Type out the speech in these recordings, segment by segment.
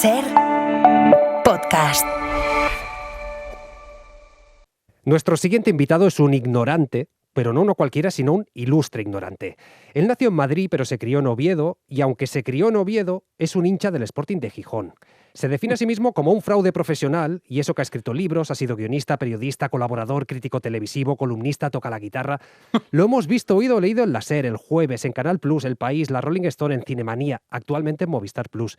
Ser podcast. Nuestro siguiente invitado es un ignorante, pero no uno cualquiera, sino un ilustre ignorante. Él nació en Madrid, pero se crió en Oviedo, y aunque se crió en Oviedo, es un hincha del Sporting de Gijón. Se define a sí mismo como un fraude profesional, y eso que ha escrito libros, ha sido guionista, periodista, colaborador, crítico televisivo, columnista, toca la guitarra. Lo hemos visto, oído, leído en la SER, el Jueves, en Canal Plus, El País, la Rolling Stone, en Cinemanía, actualmente en Movistar Plus.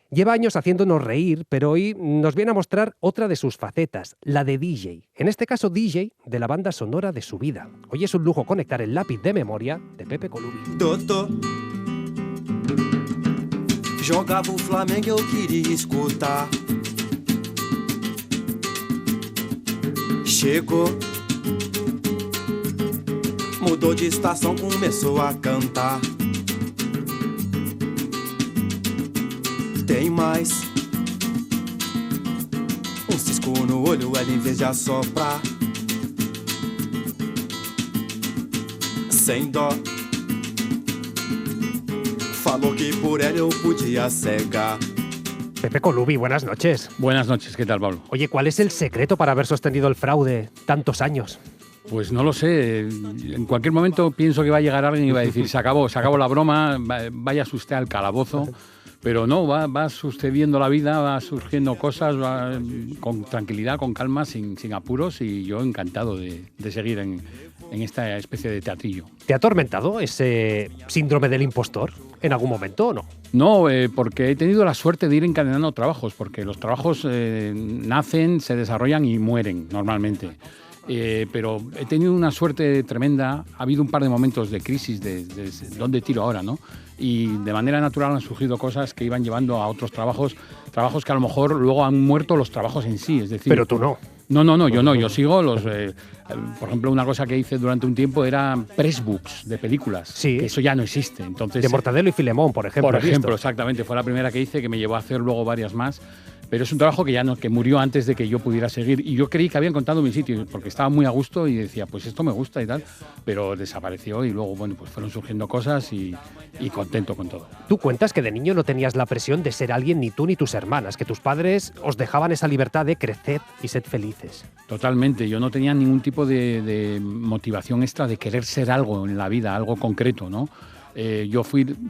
Lleva años haciéndonos reír, pero hoy nos viene a mostrar otra de sus facetas, la de DJ. En este caso, DJ de la banda sonora de su vida. Hoy es un lujo conectar el lápiz de memoria de Pepe Colubi. Doutor, jogava o Flamengo, eu queria escutar. Chegou, mudou de estação, começou a cantar. Tem mais cisco no olho, ela em vez de assoprar. Sem dó, falou que por ela eu podia cegar. Pepe Colubi, buenas noches. Buenas noches, ¿qué tal, Pablo? Oye, ¿cuál es el secreto para haber sostenido el fraude tantos años? Pues no lo sé. En cualquier momento pienso que va a llegar alguien y va a decir, se acabó la broma, vaya usted al calabozo. Pero no, va sucediendo la vida, va surgiendo cosas con tranquilidad, con calma, sin apuros, y yo encantado de seguir en esta especie de teatrillo. ¿Te ha atormentado ese síndrome del impostor en algún momento o no? No, porque he tenido la suerte de ir encadenando trabajos, porque los trabajos nacen, se desarrollan y mueren normalmente. Pero he tenido una suerte tremenda. Ha habido un par de momentos de crisis de dónde tiro ahora, ¿no? Y de manera natural han surgido cosas que iban llevando a otros trabajos que a lo mejor luego han muerto los trabajos en sí, es decir... Pero tú no. No, yo no, yo sigo los... por ejemplo, una cosa que hice durante un tiempo era pressbooks de películas, sí. Que eso ya no existe. Entonces, de Mortadelo y Filemón, por ejemplo. Por ejemplo, exactamente, fue la primera que hice, que me llevó a hacer luego varias más. Pero es un trabajo que ya no, que murió antes de que yo pudiera seguir. Y yo creí que había encontrado mi sitio, porque estaba muy a gusto y decía, pues esto me gusta y tal. Pero desapareció y luego, bueno, pues fueron surgiendo cosas y contento con todo. Tú cuentas que de niño no tenías la presión de ser alguien, ni tú ni tus hermanas, que tus padres os dejaban esa libertad de crecer y ser felices. Totalmente. Yo no tenía ningún tipo de motivación extra de querer ser algo en la vida, algo concreto, ¿no? Yo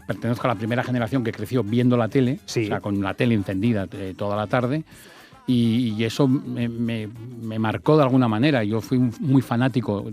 pertenezco a la primera generación que creció viendo la tele, sí. O sea, con la tele encendida toda la tarde, y eso me marcó de alguna manera. Yo fui muy fanático,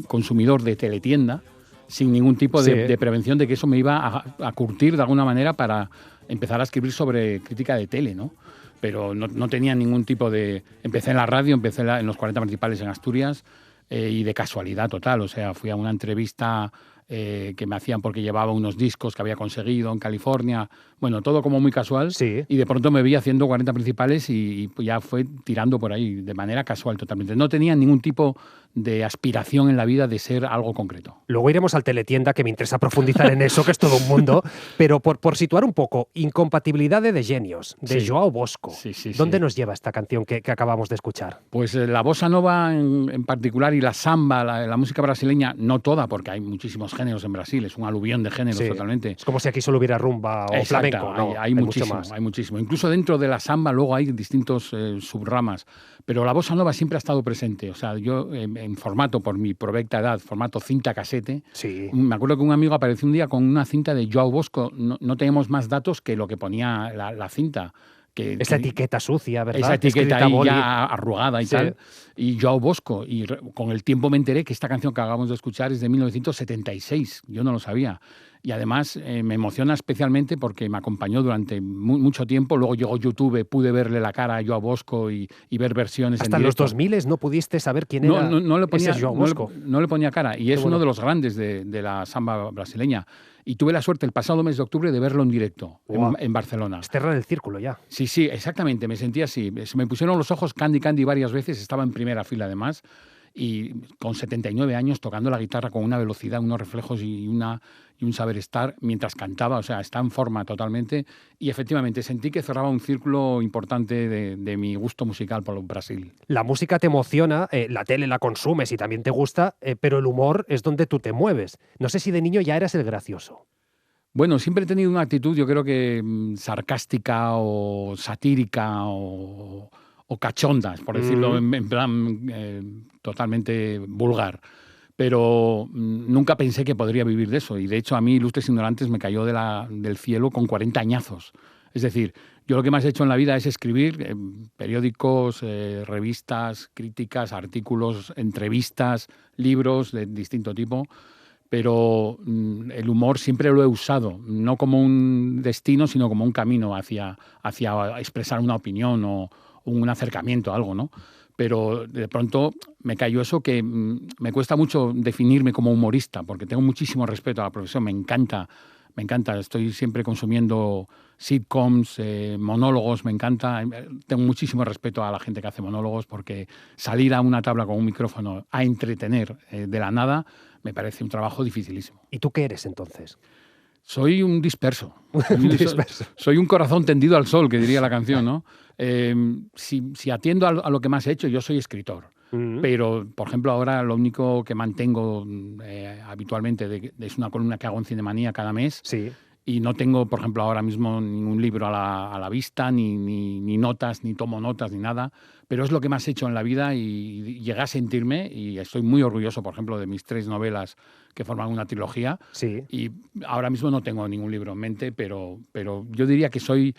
consumidor de teletienda, sin ningún tipo de prevención de que eso me iba a curtir de alguna manera para empezar a escribir sobre crítica de tele, ¿no? Pero no tenía ningún tipo de... Empecé en la radio, empecé en los 40 principales en Asturias, y de casualidad total. O sea, fui a una entrevista... que me hacían porque llevaba unos discos que había conseguido en California, bueno, todo como muy casual, sí. Y de pronto me vi haciendo 40 principales y ya fue tirando por ahí, de manera casual totalmente. No tenía ningún tipo de aspiración en la vida de ser algo concreto. Luego iremos al teletienda, que me interesa profundizar en eso, que es todo un mundo, pero por situar un poco, Incompatibilidad de Genios, de sí. Joao Bosco. Sí. ¿Dónde nos lleva esta canción que acabamos de escuchar? Pues la bossa nova en particular y la samba, la música brasileña, no toda, porque hay muchísimos géneros en Brasil, es un aluvión de géneros totalmente. Es como si aquí solo hubiera rumba o flamenco, ¿no? Hay muchísimo. Incluso dentro de la samba luego hay distintos subramas, pero la bossa nova siempre ha estado presente. O sea, yo en formato, por mi provecta edad, formato cinta casete, sí. Me acuerdo que un amigo apareció un día con una cinta de Joao Bosco, no teníamos más datos que lo que ponía la cinta. Esa etiqueta sucia, ¿verdad? Esa etiqueta ahí boli. ya arrugada y tal. Y Joao Bosco. Y con el tiempo me enteré que esta canción que acabamos de escuchar es de 1976. Yo no lo sabía. Y además me emociona especialmente porque me acompañó durante mucho tiempo. Luego llegó YouTube, pude verle la cara a Joao Bosco y ver versiones hasta en directo. Hasta los 2000 no pudiste saber quién era no le ponía, ese Joao Bosco. No le ponía cara. Y es uno de los grandes de la samba brasileña. Y tuve la suerte el pasado mes de octubre de verlo en directo en Barcelona. Externa del círculo ya. Sí, exactamente. Me sentí así. Se me pusieron los ojos Candy varias veces. Estaba en primera fila además. Y con 79 años tocando la guitarra con una velocidad, unos reflejos y un saber estar mientras cantaba. O sea, está en forma totalmente. Y efectivamente sentí que cerraba un círculo importante de mi gusto musical por Brasil. La música te emociona, la tele la consumes y también te gusta, pero el humor es donde tú te mueves. No sé si de niño ya eras el gracioso. Bueno, siempre he tenido una actitud, yo creo que sarcástica o satírica o cachonda, por decirlo en plan totalmente vulgar. Pero nunca pensé que podría vivir de eso. Y de hecho a mí Ilustres Ignorantes me cayó del cielo con 40 añazos. Es decir, yo lo que más he hecho en la vida es escribir periódicos, revistas, críticas, artículos, entrevistas, libros de distinto tipo. Pero el humor siempre lo he usado, no como un destino, sino como un camino hacia expresar una opinión o un acercamiento a algo, ¿no? Pero de pronto me cayó eso que me cuesta mucho definirme como humorista, porque tengo muchísimo respeto a la profesión, me encanta, estoy siempre consumiendo sitcoms, monólogos, me encanta, tengo muchísimo respeto a la gente que hace monólogos, porque salir a una tabla con un micrófono a entretener de la nada me parece un trabajo dificilísimo. ¿Y tú qué eres entonces? Soy un disperso. Soy un corazón tendido al sol, que diría la canción, ¿no? Si atiendo a lo que más he hecho, yo soy escritor. Pero, por ejemplo, ahora lo único que mantengo habitualmente es una columna que hago en Cinemanía cada mes. Sí. Y no tengo, por ejemplo, ahora mismo ningún libro a la vista, ni notas, ni tomo notas, ni nada. Pero es lo que más he hecho en la vida y llegué a sentirme, y estoy muy orgulloso, por ejemplo, de mis 3 novelas que forman una trilogía. Sí. Y ahora mismo no tengo ningún libro en mente, pero yo diría que soy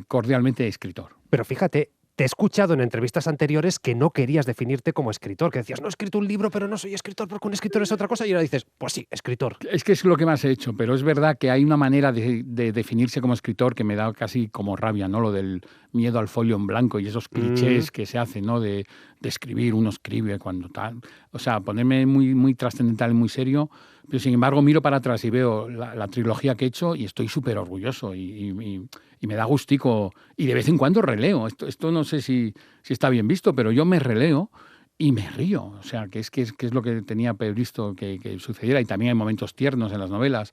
cordialmente escritor. Pero fíjate, te he escuchado en entrevistas anteriores que no querías definirte como escritor, que decías, no he escrito un libro, pero no soy escritor porque un escritor es otra cosa, y ahora dices, pues sí, escritor. Es que es lo que más he hecho, pero es verdad que hay una manera de definirse como escritor que me da casi como rabia, ¿no? Lo del miedo al folio en blanco y esos clichés que se hacen, ¿no? De escribir, uno escribe cuando tal. O sea, ponerme muy, muy trascendental y muy serio, pero sin embargo miro para atrás y veo la trilogía que he hecho y estoy súper orgulloso y me da gustico. Y de vez en cuando releo. Esto no sé si está bien visto, pero yo me releo y me río. O sea, que es lo que tenía previsto que sucediera. Y también hay momentos tiernos en las novelas.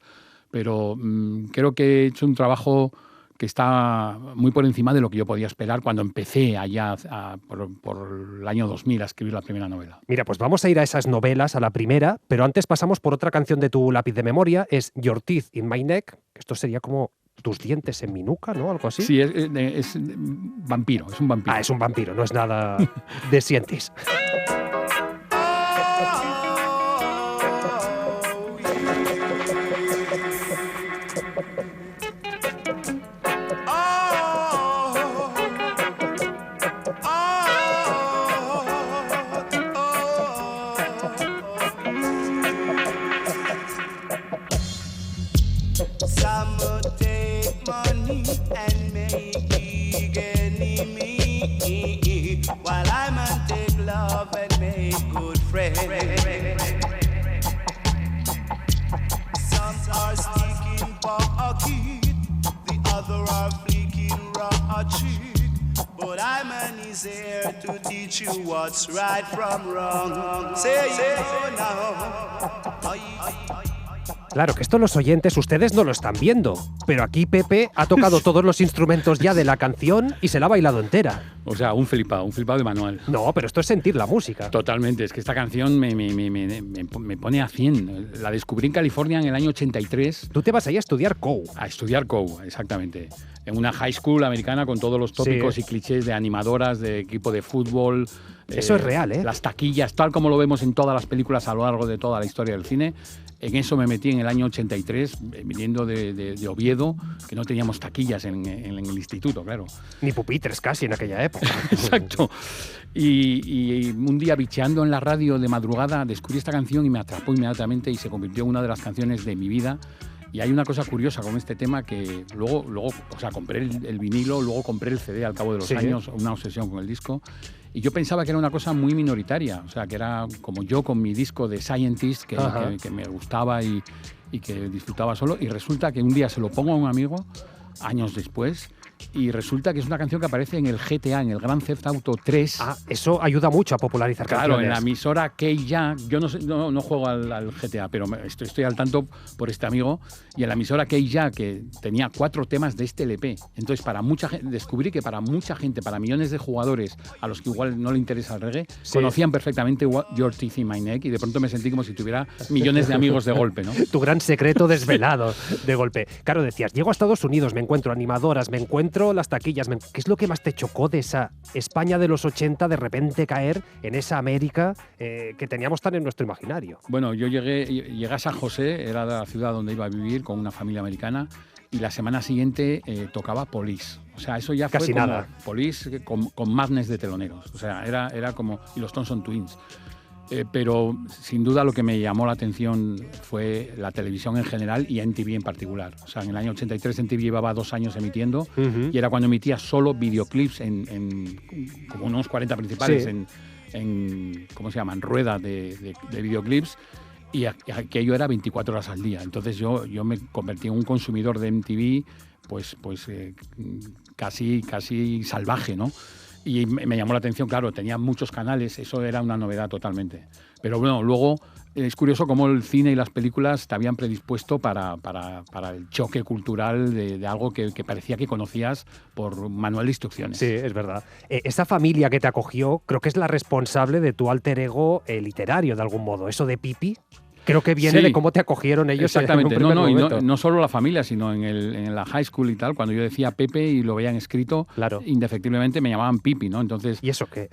Pero creo que he hecho un trabajo que está muy por encima de lo que yo podía esperar cuando empecé allá por el año 2000 a escribir la primera novela. Mira, pues vamos a ir a esas novelas, a la primera, pero antes pasamos por otra canción de tu lápiz de memoria, es Your Teeth in My Neck, que esto sería como tus dientes en mi nuca, ¿no? Algo así. Sí, es vampiro, es un vampiro. Ah, es un vampiro, no es nada de Scientist. To teach you what's right from wrong. Say it now. Claro, que esto los oyentes, ustedes no lo están viendo, pero aquí Pepe ha tocado todos los instrumentos ya de la canción y se la ha bailado entera. O sea, un flipado de manual. No, pero esto es sentir la música. Totalmente, es que esta canción me pone a 100. La descubrí en California en el año 83. Tú te vas ahí a estudiar COU. A estudiar COU, exactamente. En una high school americana con todos los tópicos y clichés de animadoras, de equipo de fútbol. Eso es real, ¿eh? Las taquillas, tal como lo vemos en todas las películas a lo largo de toda la historia del cine. En eso me metí en el año 83, viniendo de Oviedo, que no teníamos taquillas en el instituto, claro. Ni pupitres casi en aquella época. Exacto. Y un día bicheando en la radio de madrugada descubrí esta canción y me atrapó inmediatamente y se convirtió en una de las canciones de mi vida. Y hay una cosa curiosa con este tema que luego o sea, compré el vinilo, luego compré el CD al cabo de los años, una obsesión con el disco. Y yo pensaba que era una cosa muy minoritaria, o sea, que era como yo con mi disco de Scientist, que me gustaba y que disfrutaba solo. Y resulta que un día se lo pongo a un amigo, años después, y resulta que es una canción que aparece en el GTA, en el Grand Theft Auto 3. Ah, eso ayuda mucho a popularizar Claro, canciones. en la emisora K-Ya, yo no juego al GTA, pero estoy al tanto por este amigo, y en la emisora K-Ya, que tenía 4 temas de este LP. Entonces, para mucha gente, descubrí que para mucha gente, para millones de jugadores a los que igual no le interesa el reggae, conocían perfectamente Your Teeth in My Neck, y de pronto me sentí como si tuviera millones de amigos de golpe, ¿no? Tu gran secreto desvelado de golpe. Claro, decías, llego a Estados Unidos, me encuentro animadoras, me encuentro las taquillas. ¿Qué es lo que más te chocó de esa España de los 80 de repente caer en esa América que teníamos tan en nuestro imaginario? Bueno, yo llegué a San José, era la ciudad donde iba a vivir con una familia americana, y la semana siguiente tocaba Police. O sea, eso ya Casi fue como nada. Police con Madness de teloneros. O sea, era como... Y los Thompson Twins. Pero sin duda lo que me llamó la atención fue la televisión en general y NTV en particular. O sea, en el año 83 NTV llevaba 2 años emitiendo y era cuando emitía solo videoclips en como unos 40 principales en ¿cómo se llaman? Rueda de videoclips, y aquello era 24 horas al día. Entonces yo me convertí en un consumidor de MTV pues casi salvaje, ¿no? Y me llamó la atención, claro, tenía muchos canales, eso era una novedad totalmente. Pero bueno, luego es curioso cómo el cine y las películas te habían predispuesto para el choque cultural de algo que parecía que conocías por manual de instrucciones. Sí, es verdad. Esa familia que te acogió creo que es la responsable de tu alter ego literario, de algún modo. Eso de Pipi, creo que viene de cómo te acogieron ellos. Exactamente. En un primer momento. Y no solo la familia, sino en la high school y tal, cuando yo decía Pepe y lo veían escrito, indefectiblemente me llamaban Pipi, ¿no? Entonces, ¿y eso qué?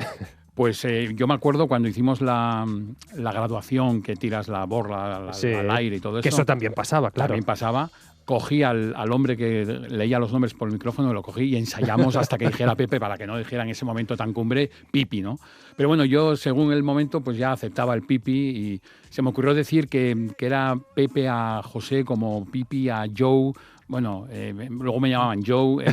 Pues yo me acuerdo cuando hicimos la graduación, que tiras la borla al aire y todo eso. Que eso también pasaba, claro. También pasaba. Cogí al hombre que leía los nombres por el micrófono, lo cogí y ensayamos hasta que dijera Pepe, para que no dijera en ese momento tan cumbre Pipi, ¿no? Pero bueno, yo según el momento pues ya aceptaba el Pipi, y se me ocurrió decir que era Pepe a José como Pipi a Joe. Bueno, luego me llamaban Joe.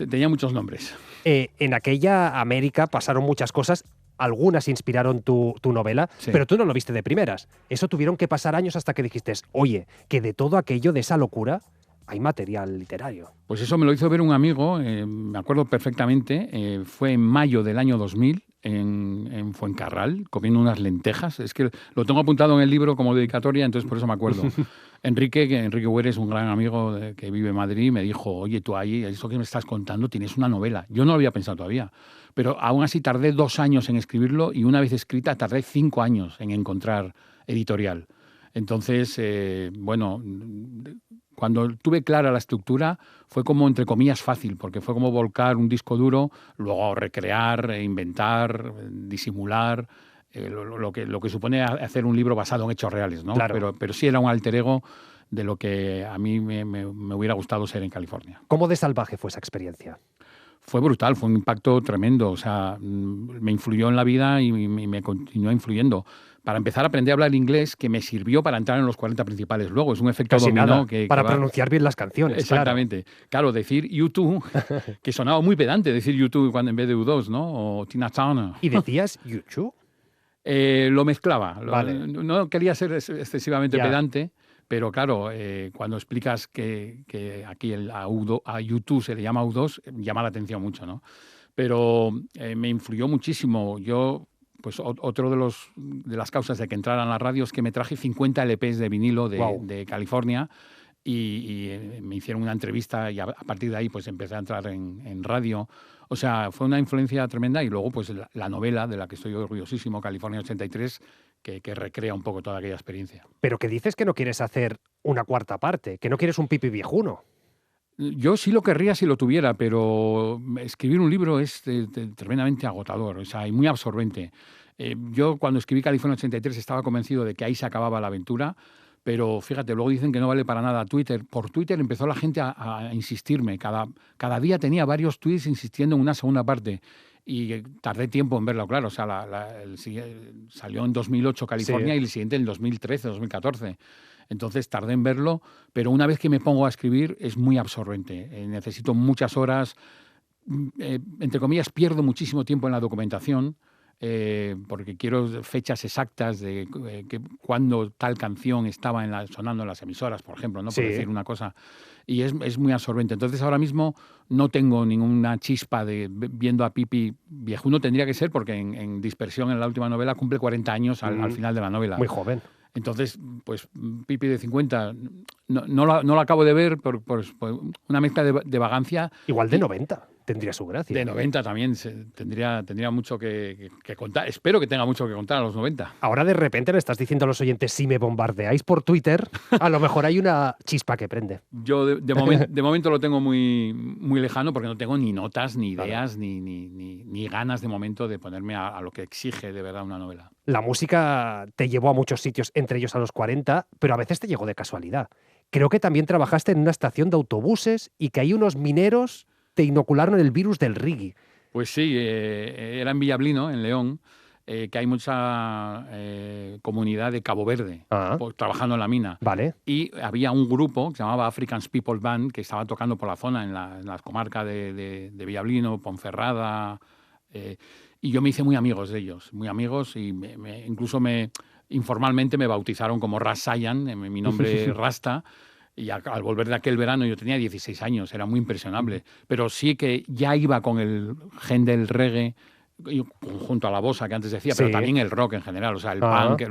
Tenía muchos nombres. En aquella América pasaron muchas cosas. Algunas inspiraron tu novela, pero tú no lo viste de primeras. Eso tuvieron que pasar años hasta que dijiste, oye, que de todo aquello, de esa locura, hay material literario. Pues eso me lo hizo ver un amigo, me acuerdo perfectamente, fue en mayo del año 2000, en Fuencarral, comiendo unas lentejas. Es que lo tengo apuntado en el libro como dedicatoria, entonces por eso me acuerdo. Enrique Huere es un gran amigo que vive en Madrid, me dijo, oye, tú ahí, eso que me estás contando, tienes una novela. Yo no lo había pensado todavía, pero aún así tardé 2 años en escribirlo, y una vez escrita tardé 5 años en encontrar editorial. Entonces, bueno, cuando tuve clara la estructura fue como, entre comillas, fácil, porque fue como volcar un disco duro, luego recrear, inventar, disimular, lo que supone hacer un libro basado en hechos reales, ¿no? Claro. Pero sí era un alter ego de lo que a mí me hubiera gustado ser en California. ¿Cómo de salvaje fue esa experiencia? Fue brutal, fue un impacto tremendo. O sea, me influyó en la vida y me continuó influyendo. Para empezar, aprendí a hablar inglés, que me sirvió para entrar en los 40 principales. Luego es un efecto dominó. Para pronunciar bien las canciones. Exactamente. Claro, decir U2, que sonaba muy pedante decir U2 cuando en vez de U2, ¿no? O Tina Turner. ¿Y decías U2? Lo mezclaba. Vale. No quería ser excesivamente pedante. Pero claro, cuando explicas que aquí a U2 se le llama U2, llama la atención mucho, ¿no? Pero me influyó muchísimo. Yo, pues otro de las causas de que entrara en la radio es que me traje 50 LPs de vinilo de California, y me hicieron una entrevista, y a partir de ahí pues empecé a entrar en radio. O sea, fue una influencia tremenda. Y luego pues la novela, de la que estoy orgullosísimo, California 83, que recrea un poco toda aquella experiencia. Pero que dices que no quieres hacer una cuarta parte, que no quieres un Pipi viejuno. Yo sí lo querría si lo tuviera, pero escribir un libro es tremendamente agotador, o sea, y muy absorbente. Yo cuando escribí California 83 estaba convencido de que ahí se acababa la aventura, pero fíjate, luego dicen que no vale para nada Twitter. Por Twitter empezó la gente a insistirme. Cada día tenía varios tweets insistiendo en una segunda parte. Y tardé tiempo en verlo, claro. O sea, salió en 2008 California, y el siguiente en 2013, 2014. Entonces tardé en verlo, pero una vez que me pongo a escribir es muy absorbente. Necesito muchas horas. Entre comillas, pierdo muchísimo tiempo en la documentación. porque quiero fechas exactas de cuándo tal canción estaba sonando en las emisoras, por ejemplo, ¿no? Por decir una cosa. Y es muy absorbente. Entonces, ahora mismo no tengo ninguna chispa de viendo a Pipi viejuno. Tendría que ser porque en Dispersión, en la última novela, cumple 40 años al final de la novela. Muy joven. Entonces, pues Pipi de 50, no lo acabo de ver por una mezcla de vagancia. Igual de 90 tendría su gracia. De 90 también tendría mucho que contar. Espero que tenga mucho que contar a los 90. Ahora de repente le estás diciendo a los oyentes, si me bombardeáis por Twitter, a lo mejor hay una chispa que prende. Yo de momento lo tengo muy, muy lejano porque no tengo ni notas, ni ideas, ni ganas de momento de ponerme a lo que exige de verdad una novela. La música te llevó a muchos sitios, entre ellos a los 40, pero a veces te llegó de casualidad. Creo que también trabajaste en una estación de autobuses y que ahí unos mineros te inocularon el virus del reggae. Pues sí, era en Villablino, en León, que hay mucha comunidad de Cabo Verde trabajando en la mina. Vale. Y había un grupo que se llamaba Africans People Band que estaba tocando por la zona, en las comarcas de Villablino, Ponferrada. Y yo me hice muy amigos de ellos, muy amigos, y incluso informalmente me bautizaron como Ras Sayan, mi nombre Rasta. Y al volver de aquel verano, yo tenía 16 años, era muy impresionable. Pero sí que ya iba con el gen del reggae, junto a la bossa que antes decía, pero también el rock en general, o sea, el punk.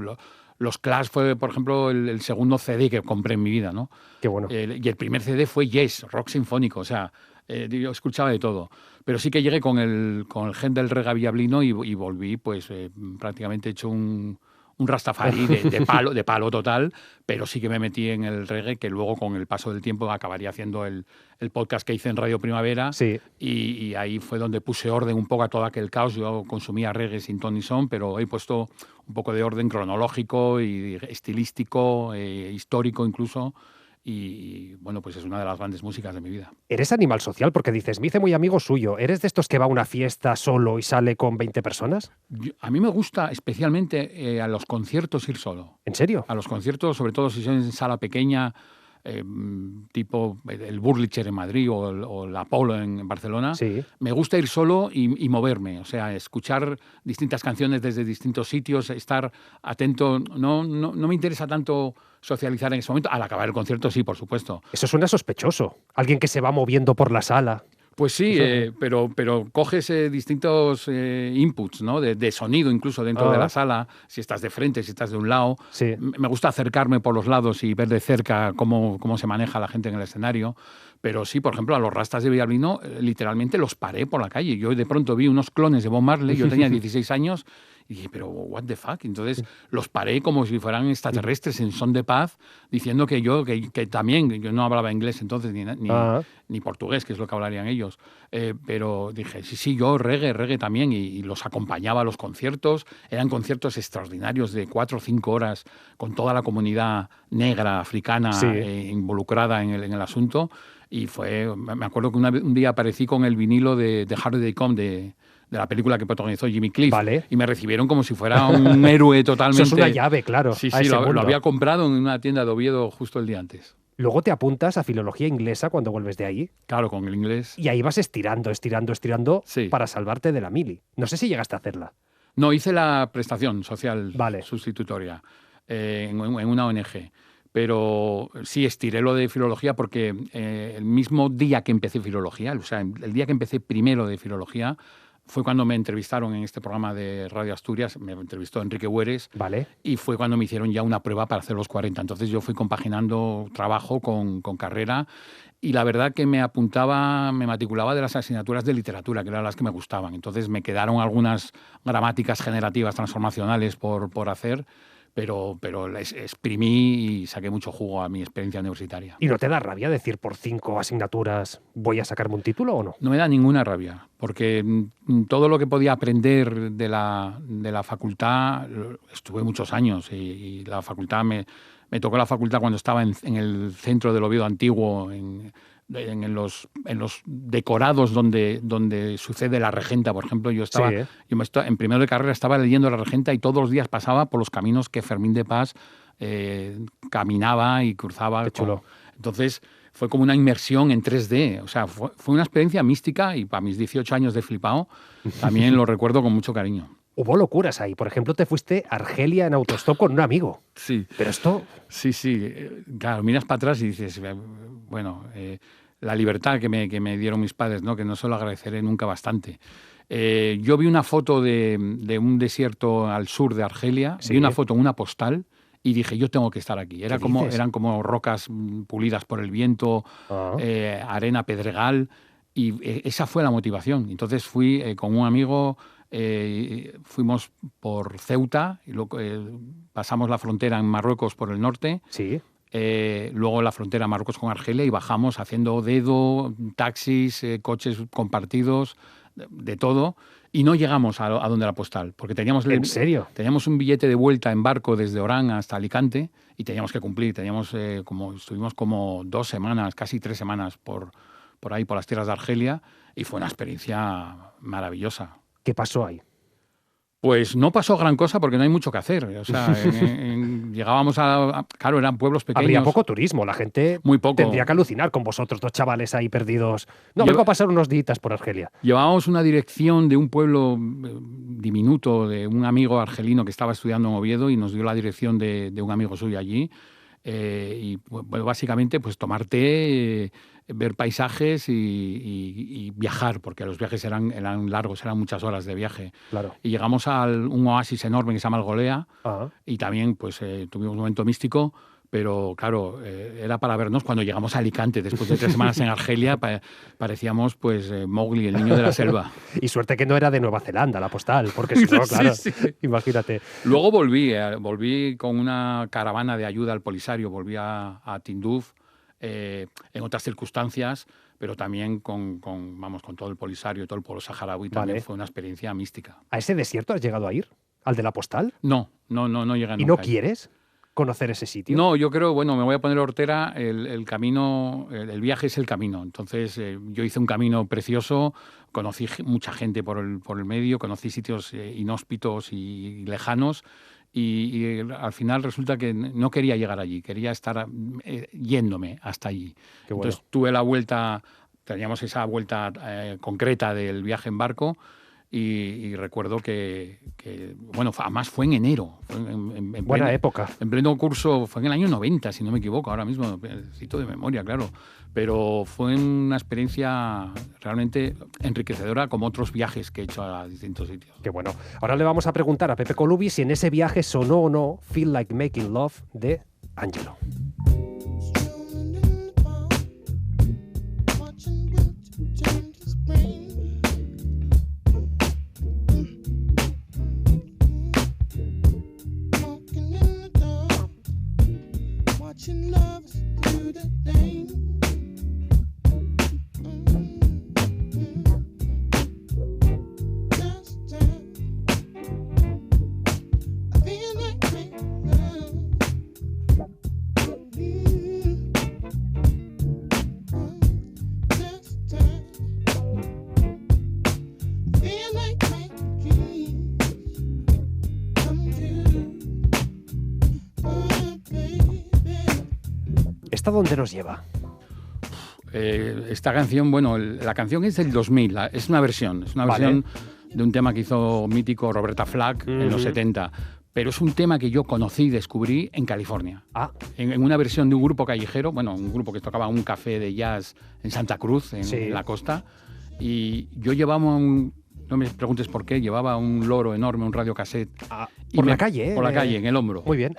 Los Clash fue, por ejemplo, el segundo CD que compré en mi vida, ¿no? Qué bueno. Y el primer CD fue Yes, rock sinfónico, o sea, yo escuchaba de todo. Pero sí que llegué con el gen del reggae villablino y volví, pues, prácticamente hecho un rastafari de palo total, pero sí que me metí en el reggae, que luego con el paso del tiempo acabaría haciendo el podcast que hice en Radio Primavera. Sí. Y ahí fue donde puse orden un poco a todo aquel caos. Yo consumía reggae sin ton ni son, pero he puesto un poco de orden cronológico y estilístico, histórico incluso. Y bueno, pues es una de las grandes músicas de mi vida. Eres animal social porque dices, me hice muy amigo suyo. ¿Eres de estos que va a una fiesta solo y sale con 20 personas? A mí me gusta especialmente a los conciertos ir solo. ¿En serio? A los conciertos, sobre todo si son en sala pequeña, tipo el Burlicher en Madrid o el Apolo en Barcelona. Sí. Me gusta ir solo y moverme, o sea, escuchar distintas canciones desde distintos sitios, estar atento. No me interesa tanto socializar en ese momento. Al acabar el concierto, sí, por supuesto. Eso suena sospechoso. Alguien que se va moviendo por la sala. Pues sí, pero coges distintos inputs, ¿no? De sonido incluso dentro de la sala, si estás de frente, si estás de un lado. Sí. Me gusta acercarme por los lados y ver de cerca cómo se maneja la gente en el escenario. Pero sí, por ejemplo, a los Rastas de Villablino literalmente los paré por la calle. Yo de pronto vi unos clones de Bob Marley, yo tenía 16 años, y dije, pero what the fuck. Entonces los paré como si fueran extraterrestres en son de paz, diciendo que también, yo no hablaba inglés entonces ni portugués, que es lo que hablarían ellos. Pero dije, sí, yo reggae también, y los acompañaba a los conciertos. Eran conciertos extraordinarios de 4 o 5 horas con toda la comunidad negra, africana, involucrada en el asunto. Y me acuerdo que un día aparecí con el vinilo de Harry Day Come, de la película que protagonizó Jimmy Cliff. Vale. Y me recibieron como si fuera un héroe totalmente. Eso es una llave, claro. Sí, lo había comprado en una tienda de Oviedo justo el día antes. Luego te apuntas a filología inglesa cuando vuelves de ahí. Claro, con el inglés. Y ahí vas estirando para salvarte de la mili. No sé si llegaste a hacerla. No, hice la prestación social sustitutoria en una ONG. Pero sí, estiré lo de filología porque el mismo día que empecé filología, o sea, el día que empecé primero de filología, fue cuando me entrevistaron en este programa de Radio Asturias, me entrevistó Enrique Hueres, y fue cuando me hicieron ya una prueba para hacer los 40. Entonces yo fui compaginando trabajo con carrera, y la verdad que me matriculaba de las asignaturas de literatura, que eran las que me gustaban. Entonces me quedaron algunas gramáticas generativas transformacionales por hacer, pero les exprimí y saqué mucho jugo a mi experiencia universitaria. ¿Y no te da rabia decir por 5 asignaturas voy a sacarme un título o no? No me da ninguna rabia, porque todo lo que podía aprender de la facultad, estuve muchos años, y la facultad me tocó la facultad cuando estaba en el centro del Oviedo antiguo, en los decorados donde sucede la Regenta, por ejemplo. Yo en primero de carrera estaba leyendo la Regenta y todos los días pasaba por los caminos que Fermín de Paz caminaba y cruzaba. Qué chulo. Entonces fue como una inmersión en 3D. O sea, fue una experiencia mística, y para mis 18 años de flipao también lo recuerdo con mucho cariño. Hubo locuras ahí. Por ejemplo, te fuiste a Argelia en autostop con un amigo. Sí. Pero esto... Sí. Claro, miras para atrás y dices, bueno, la libertad que me dieron mis padres, ¿no? Que no se lo agradeceré nunca bastante. Yo vi una foto de un desierto al sur de Argelia, Sí. vi una foto, una postal, y dije, yo tengo que estar aquí. Eran como rocas pulidas por el viento, arena, pedregal, y esa fue la motivación. Entonces fui con un amigo, fuimos por Ceuta, y luego, pasamos la frontera en Marruecos por el norte, Sí. luego la frontera Marruecos con Argelia, y bajamos haciendo dedo, taxis, coches compartidos, de todo, y no llegamos a donde la postal, porque teníamos... ¿En serio? Teníamos un billete de vuelta en barco desde Orán hasta Alicante y teníamos que cumplir. Estuvimos como 2 semanas, casi 3 semanas por ahí, por las tierras de Argelia, y fue una experiencia maravillosa. ¿Qué pasó ahí? Pues no pasó gran cosa porque no hay mucho que hacer. O sea, llegábamos claro, eran pueblos pequeños. Habría poco turismo, la gente Muy poco. tendría que alucinar con vosotros, 2 chavales ahí perdidos. No, vengo a pasar unos días por Argelia. Llevábamos una dirección de un pueblo diminuto, de un amigo argelino que estaba estudiando en Oviedo, y nos dio la dirección de un amigo suyo allí. Y bueno, básicamente pues tomar té, ver paisajes y viajar, porque los viajes eran largos, eran muchas horas de viaje. Claro. Y llegamos a un oasis enorme que se llama el Golea, y también pues tuvimos un momento místico, pero claro, era para vernos. Cuando llegamos a Alicante, después de 3 semanas en Argelia, parecíamos pues Mowgli, el niño de la selva. Y suerte que no era de Nueva Zelanda la postal, porque si no, claro, Sí. imagínate. Luego volví con una caravana de ayuda al Polisario, volví a Tinduf, en otras circunstancias, pero también con todo el Polisario y todo el pueblo saharaui. También fue una experiencia mística. ¿A ese desierto has llegado a ir? ¿Al de la postal? No llegué nunca. ¿Y no quieres conocer ese sitio? No, yo creo, bueno, me voy a poner hortera, el camino, el viaje es el camino. Entonces, yo hice un camino precioso, conocí mucha gente por el medio, conocí sitios inhóspitos y lejanos, y al final resulta que no quería llegar allí, quería estar yéndome hasta allí. Qué bueno. Entonces, teníamos esa vuelta concreta del viaje en barco. Y recuerdo que, bueno, además fue en enero. Fue en Buena época. En pleno curso, fue en el año 90, si no me equivoco, ahora mismo, cito de memoria, claro. Pero fue una experiencia realmente enriquecedora, como otros viajes que he hecho a distintos sitios. Qué bueno. Ahora le vamos a preguntar a Pepe Colubi si en ese viaje sonó o no Feel Like Making Love de Angelo. ¿Esta dónde nos lleva? Esta canción, bueno, la canción es del 2000, es una versión de un tema que hizo mítico Roberta Flack en los 70, pero es un tema que yo conocí y descubrí en California. En una versión de un grupo callejero, bueno, un grupo que tocaba un café de jazz en Santa Cruz, en la costa, y yo llevaba no me preguntes por qué, llevaba un loro enorme, un radiocassette. Por la calle, ¿eh? Por la calle, en el hombro. Muy bien.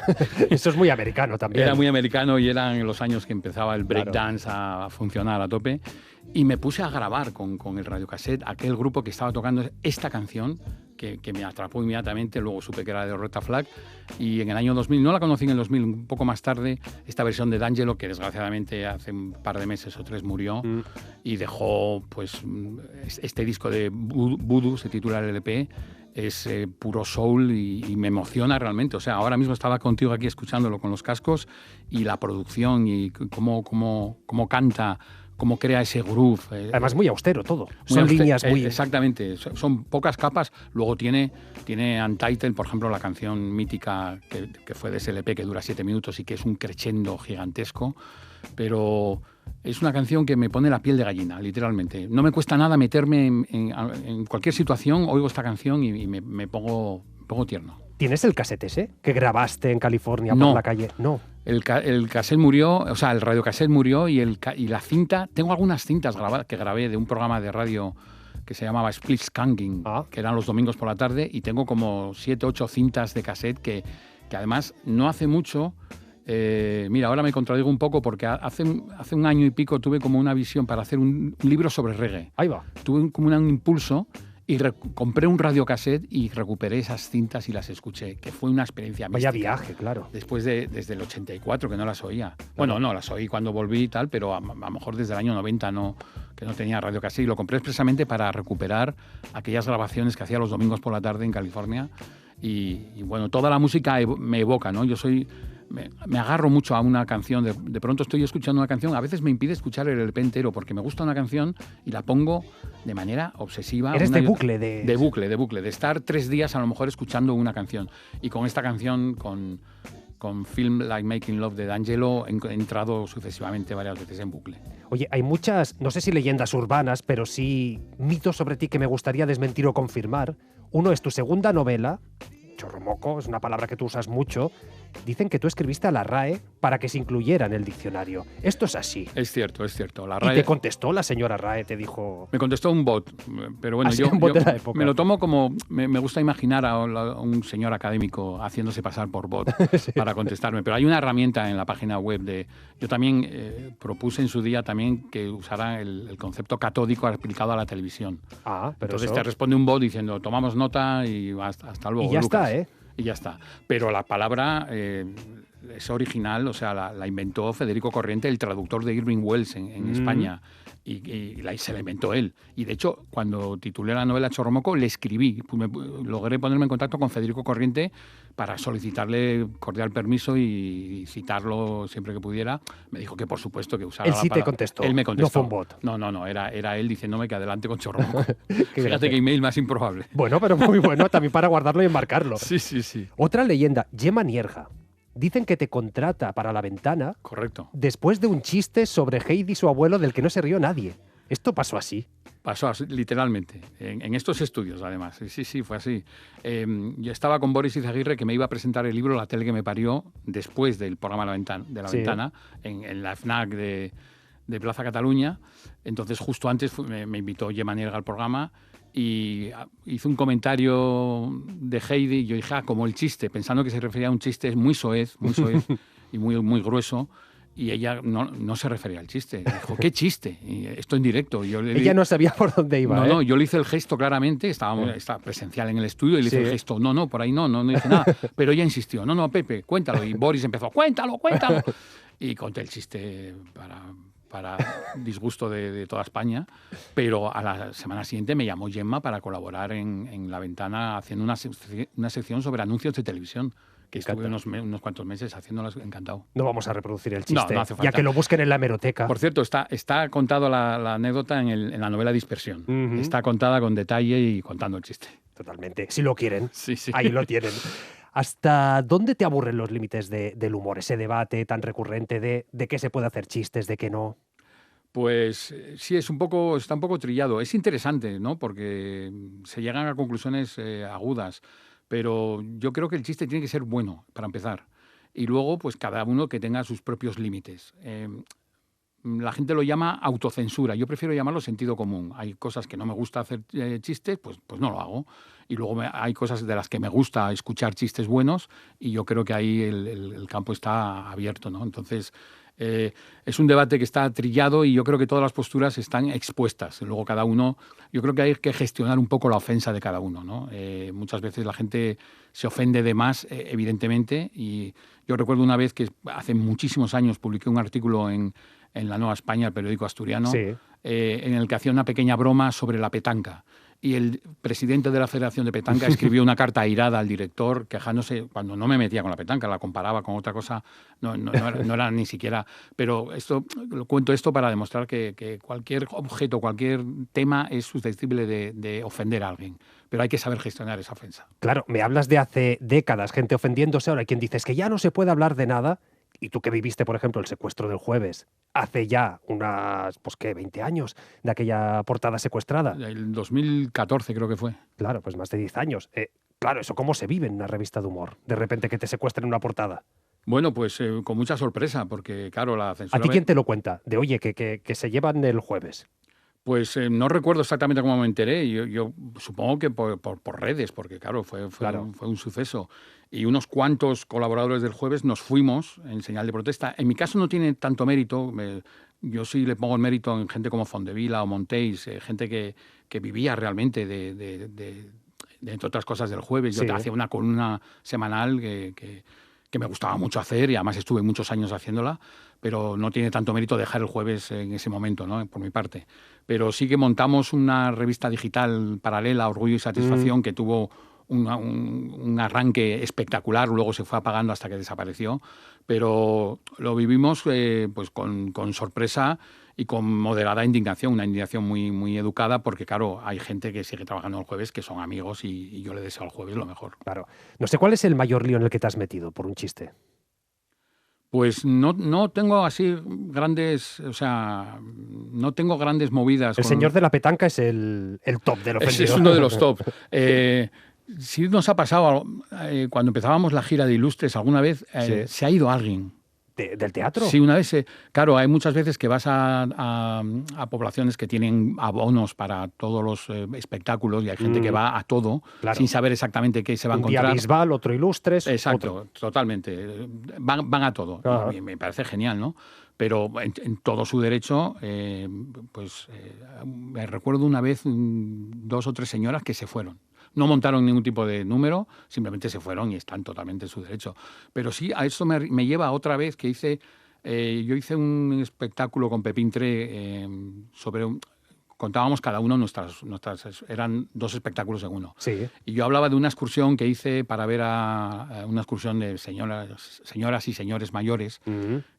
Eso es muy americano también. Era muy americano y eran en los años que empezaba el breakdance a funcionar a tope. Y me puse a grabar con el radiocassette aquel grupo que estaba tocando esta canción, que me atrapó inmediatamente. Luego supe que era de Roberta Flack. Y en el año 2000, no la conocí en el 2000, un poco más tarde, esta versión de D'Angelo, que desgraciadamente hace un par de meses o 3 murió, y dejó pues este disco de Voodoo, se titula el LP. Es puro soul y me emociona realmente. O sea, ahora mismo estaba contigo aquí escuchándolo con los cascos, y la producción y cómo canta, cómo crea ese groove. Además muy austero todo. Son líneas muy... Exactamente, son pocas capas. Luego tiene Untitled, por ejemplo, la canción mítica que fue de ese LP, que dura 7 minutos y que es un crescendo gigantesco. Pero es una canción que me pone la piel de gallina, literalmente. No me cuesta nada meterme en cualquier situación, oigo esta canción y me pongo tierno. ¿Tienes el cassette ese que grabaste en California No. por la calle? No. El cassette murió, o sea, el radiocassette murió y la cinta, tengo algunas cintas grabadas que grabé de un programa de radio que se llamaba Split Skanking, que eran los domingos por la tarde, y tengo como 7, 8 cintas de cassette que además no hace mucho. Mira, ahora me contradigo un poco porque hace un año y pico tuve como una visión para hacer un libro sobre reggae. Ahí va. Tuve como un impulso y compré un radiocassette y recuperé esas cintas y las escuché, que fue una experiencia mística. Vaya viaje, claro. Desde el 84 que no las oía. Bueno, no, las oí cuando volví y tal, pero a lo mejor desde el año 90 que no tenía radiocassette. Y lo compré expresamente para recuperar aquellas grabaciones que hacía los domingos por la tarde en California. Y bueno, toda la música me evoca, ¿no? Yo me agarro mucho a una canción, de pronto estoy escuchando una canción, a veces me impide escuchar el LP entero porque me gusta una canción y la pongo de manera obsesiva. Eres de bucle. De bucle, de estar 3 días a lo mejor escuchando una canción. Y con esta canción, con Film Like Making Love de D'Angelo, he entrado sucesivamente varias veces en bucle. Oye, hay muchas, no sé si leyendas urbanas, pero sí mitos sobre ti que me gustaría desmentir o confirmar. Uno es tu segunda novela, Chorromoco, es una palabra que tú usas mucho. Dicen que tú escribiste a la RAE para que se incluyera en el diccionario. ¿Esto es así? Es cierto. La RAE... ¿Y te contestó la señora RAE? Te dijo... Me contestó un bot, pero bueno, yo bot de la época. Me lo tomo como... Me gusta imaginar a un señor académico haciéndose pasar por bot sí. Para contestarme. Pero hay una herramienta en la página web de... Yo también propuse en su día también que usara el concepto catódico aplicado a la televisión. Pero entonces te responde un bot diciendo, tomamos nota y hasta luego, y ya Lucas. Está, Y ya está. Pero la palabra es original, o sea, la inventó Federico Corriente, el traductor de Irving Welsh en España. Y se la inventó él. Y de hecho, cuando titulé la novela Chorromoco, le escribí. Logré ponerme en contacto con Federico Corriente para solicitarle cordial permiso y citarlo siempre que pudiera. Me dijo que por supuesto que usara la palabra. Él sí te contestó. Él me contestó. No fue un bot. No, era él diciéndome que adelante con Chorromoco. Fíjate qué email más improbable. Bueno, pero muy bueno también para guardarlo y enmarcarlo. Sí. Otra leyenda, Gemma Nierga. Dicen que te contrata para La Ventana. Correcto. Después de un chiste sobre Heidi y su abuelo del que no se rió nadie. ¿Esto pasó así? Pasó así, literalmente. En estos estudios, además. Sí, fue así. Yo estaba con Boris Izaguirre, que me iba a presentar el libro La tele que me parió, después del programa de la Ventana, en la FNAC de Plaza Cataluña. Entonces, justo antes me invitó Gemma Nierga al programa y hizo un comentario de Heidi y yo dije, como el chiste, pensando que se refería a un chiste muy soez y muy grueso, y ella no se refería al chiste. Dijo, ¿qué chiste? Y esto en directo. Ella no sabía por dónde iba. No, yo le hice el gesto claramente, estaba presencial en el estudio, y le hice el gesto, no, por ahí no dije nada. Pero ella insistió, no, Pepe, cuéntalo. Y Boris empezó, cuéntalo. Y conté el chiste para disgusto de toda España, pero a la semana siguiente me llamó Gemma para colaborar en La Ventana haciendo una sección sobre anuncios de televisión, que estuve unos cuantos meses haciéndolas, encantado. No vamos a reproducir el chiste, no hace falta. Ya que lo busquen en la hemeroteca. Por cierto, está contado la anécdota en la novela Dispersión. Está contada con detalle y contando el chiste. Totalmente. Si lo quieren, sí. Ahí lo tienen. ¿Hasta dónde te aburren los límites del humor? Ese debate tan recurrente de qué se puede hacer chistes, de qué no. Pues sí, está un poco trillado. Es interesante, ¿no? Porque se llegan a conclusiones agudas. Pero yo creo que el chiste tiene que ser bueno, para empezar. Y luego, pues cada uno que tenga sus propios límites. La gente lo llama autocensura. Yo prefiero llamarlo sentido común. Hay cosas que no me gusta hacer chistes, pues no lo hago. Y luego hay cosas de las que me gusta escuchar chistes buenos y yo creo que ahí el campo está abierto, ¿no? Entonces, es un debate que está trillado y yo creo que todas las posturas están expuestas. Luego cada uno, yo creo que hay que gestionar un poco la ofensa de cada uno, ¿no? Muchas veces la gente se ofende de más, evidentemente, y yo recuerdo una vez que hace muchísimos años publiqué un artículo en La Nueva España, el periódico asturiano, en el que hacía una pequeña broma sobre la petanca. Y el presidente de la Federación de Petanca escribió una carta airada al director, quejándose, cuando no me metía con la petanca, la comparaba con otra cosa, no era ni siquiera... Pero cuento esto para demostrar que cualquier objeto, cualquier tema es susceptible de ofender a alguien. Pero hay que saber gestionar esa ofensa. Claro, me hablas de hace décadas, gente ofendiéndose, ahora hay quien dice es que ya no se puede hablar de nada. Y tú que viviste, por ejemplo, el secuestro del Jueves hace ya unas, pues qué, 20 años de aquella portada secuestrada. El 2014 creo que fue. Claro, pues más de 10 años. Claro, ¿eso cómo se vive en una revista de humor? De repente que te secuestren una portada. Bueno, pues con mucha sorpresa, porque claro, la censura... ¿A ti quién te lo cuenta? De oye, que se llevan el Jueves. Pues no recuerdo exactamente cómo me enteré. Yo supongo que por redes, porque claro, fue un suceso. Y unos cuantos colaboradores del Jueves nos fuimos en señal de protesta. En mi caso no tiene tanto mérito. Yo sí le pongo el mérito en gente como Fondevila o Montéis, gente que vivía realmente de entre otras cosas, del Jueves. Yo hacía una columna semanal que me gustaba mucho hacer y además estuve muchos años haciéndola, pero no tiene tanto mérito dejar el Jueves en ese momento, ¿no? Por mi parte. Pero sí que montamos una revista digital paralela, Orgullo y Satisfacción, que tuvo un arranque espectacular, luego se fue apagando hasta que desapareció, pero lo vivimos pues con sorpresa y con moderada indignación, una indignación muy, muy educada, porque claro, hay gente que sigue trabajando el Jueves, que son amigos y yo le deseo al Jueves lo mejor. Claro. No sé cuál es el mayor lío en el que te has metido por un chiste. Pues no tengo así grandes, o sea, no tengo grandes movidas. El señor de la petanca es el top del ofendido. Es uno de los top. Sí nos ha pasado, cuando empezábamos la gira de Ilustres, alguna vez se ha ido alguien. ¿Del teatro? Sí, una vez. Claro, hay muchas veces que vas a poblaciones que tienen abonos para todos los espectáculos y hay gente que va a todo, claro, sin saber exactamente qué se va a encontrar. Un día Bisbal, otro Ilustres. Exacto, otro. Totalmente. Van a todo. Me parece genial, ¿no? Pero en todo su derecho, me recuerdo una vez 2 o 3 señoras que se fueron. No montaron ningún tipo de número, simplemente se fueron y están totalmente en su derecho. Pero sí, a eso me lleva otra vez que yo hice un espectáculo con Pepín Tré sobre... Contábamos cada uno nuestras... Eran 2 espectáculos en uno. Sí. Y yo hablaba de una excursión que hice para ver a una excursión de señoras y señores mayores,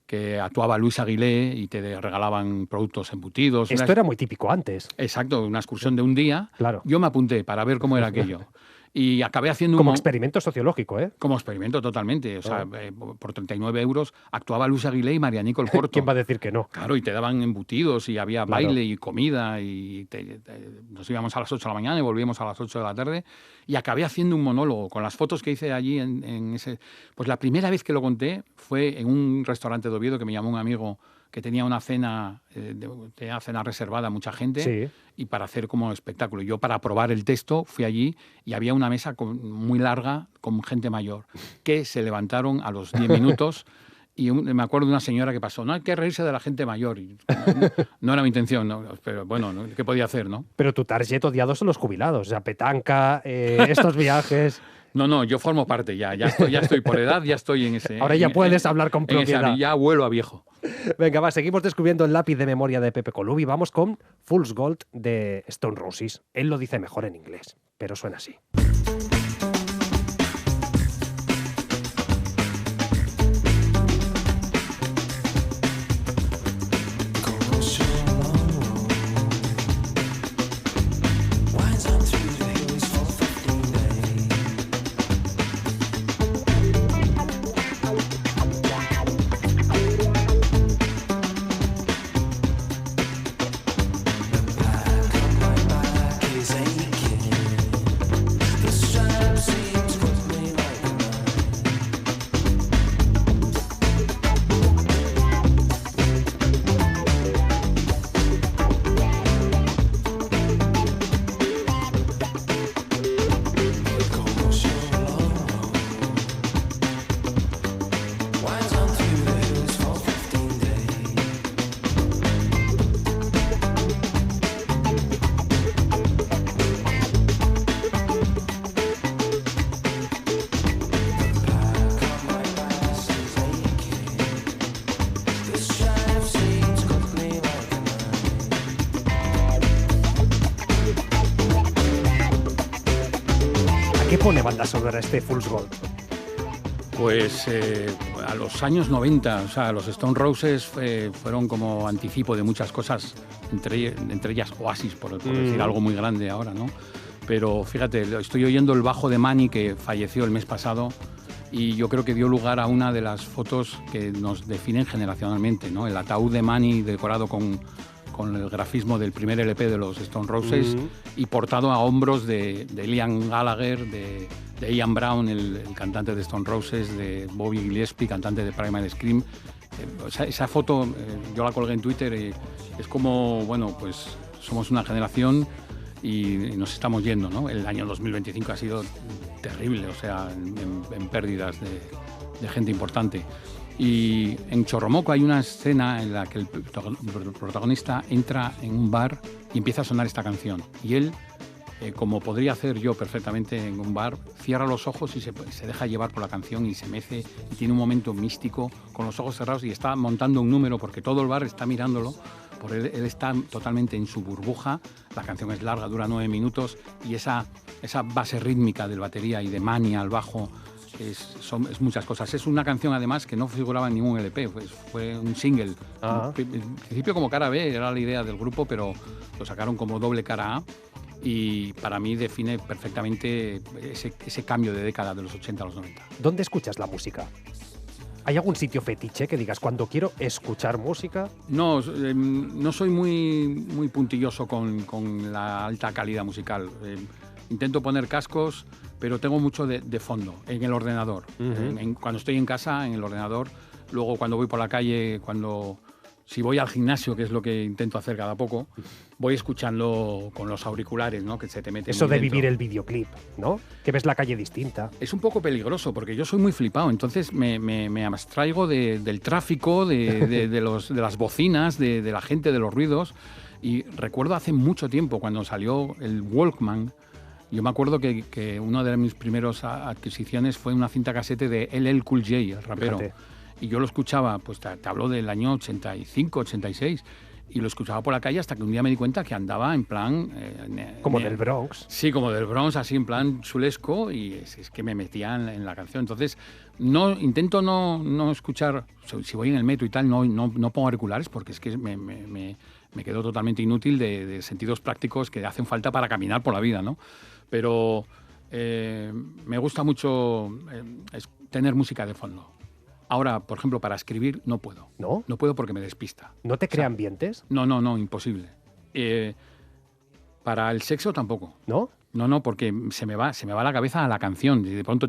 que actuaba Luis Aguilé y te regalaban productos embutidos. Esto era muy típico antes. Exacto, una excursión de un día. Claro. Yo me apunté para ver cómo era aquello. Y acabé haciendo como experimento sociológico, ¿eh? Como experimento, totalmente. O sea, por 39 euros actuaba Luis Aguilé y María Nicole Corto. ¿Quién va a decir que no? Claro, y te daban embutidos y había baile y comida y nos íbamos a las 8 de la mañana y volvíamos a las 8 de la tarde y acabé haciendo un monólogo con las fotos que hice allí en ese... Pues la primera vez que lo conté fue en un restaurante de Oviedo que me llamó un amigo que tenía una cena, cena reservada a mucha gente, y para hacer como espectáculo. Yo, para probar el texto, fui allí y había una mesa muy larga con gente mayor, que se levantaron a los 10 minutos y me acuerdo de una señora que pasó, no hay que reírse de la gente mayor. Y no era mi intención, ¿no? Pero bueno, ¿qué podía hacer, no? Pero tu target odiado son los jubilados, o sea, petanca, estos viajes... No, yo formo parte ya estoy por edad, ya estoy en ese... Ahora ya puedes hablar con propiedad. Ya vuelo a viejo. Venga, va, seguimos descubriendo el lápiz de memoria de Pepe Colubi. Vamos con Fool's Gold de Stone Roses. Él lo dice mejor en inglés, pero suena así. ¿Qué pone banda sonora este Fool's Gold? Pues a los años 90, o sea, los Stone Roses fueron como anticipo de muchas cosas, entre ellas Oasis, por decir algo muy grande ahora, ¿no? Pero fíjate, estoy oyendo el bajo de Manny, que falleció el mes pasado, y yo creo que dio lugar a una de las fotos que nos definen generacionalmente, ¿no? El ataúd de Manny decorado con el grafismo del primer LP de los Stone Roses y portado a hombros de Liam Gallagher, de Ian Brown, el cantante de Stone Roses, de Bobby Gillespie, cantante de Primal Scream. Esa foto yo la colgué en Twitter y es como, bueno, pues somos una generación y nos estamos yendo, ¿no? El año 2025 ha sido terrible, o sea, en pérdidas de gente importante. Y en Chorromoco hay una escena en la que el protagonista entra en un bar y empieza a sonar esta canción. Y él, como podría hacer yo perfectamente en un bar, cierra los ojos y se deja llevar por la canción y se mece y tiene un momento místico con los ojos cerrados y está montando un número porque todo el bar está mirándolo. Él está totalmente en su burbuja, la canción es larga, dura 9 minutos y esa base rítmica del batería y de Manny al bajo es muchas cosas. Es una canción además que no figuraba en ningún LP, fue un single. En principio como cara B era la idea del grupo, pero lo sacaron como doble cara A y para mí define perfectamente ese cambio de década de los 80 a los 90. ¿Dónde escuchas la música? ¿Hay algún sitio fetiche que digas, cuando quiero escuchar música? No, no soy muy puntilloso con la alta calidad musical. Intento poner cascos, pero tengo mucho de fondo, en el ordenador. Cuando estoy en casa, en el ordenador. Luego, cuando voy por la calle, si voy al gimnasio, que es lo que intento hacer cada poco, voy escuchando con los auriculares, ¿no? Que se te meten. Eso de vivir el videoclip, ¿no? Que ves la calle distinta. Es un poco peligroso porque yo soy muy flipado, entonces me abstraigo del tráfico, de las bocinas, de la gente, de los ruidos. Y recuerdo hace mucho tiempo, cuando salió el Walkman, yo me acuerdo que una de mis primeras adquisiciones fue una cinta casete de LL Cool J, el rapero. Fíjate. Y yo lo escuchaba, pues te hablo del año 85, 86, y lo escuchaba por la calle hasta que un día me di cuenta que andaba en plan... como del Bronx. Sí, como del Bronx, así en plan chulesco, y es que me metía en la canción. Entonces, intento no escuchar, si voy en el metro y tal, no pongo auriculares, porque es que me quedo totalmente inútil de sentidos prácticos que hacen falta para caminar por la vida, ¿no? Pero me gusta mucho tener música de fondo. Ahora, por ejemplo, para escribir no puedo. ¿No? No puedo porque me despista. ¿No te crea ambientes? No, imposible. Para el sexo tampoco. ¿No? No, porque se me va la cabeza a la canción. Y de pronto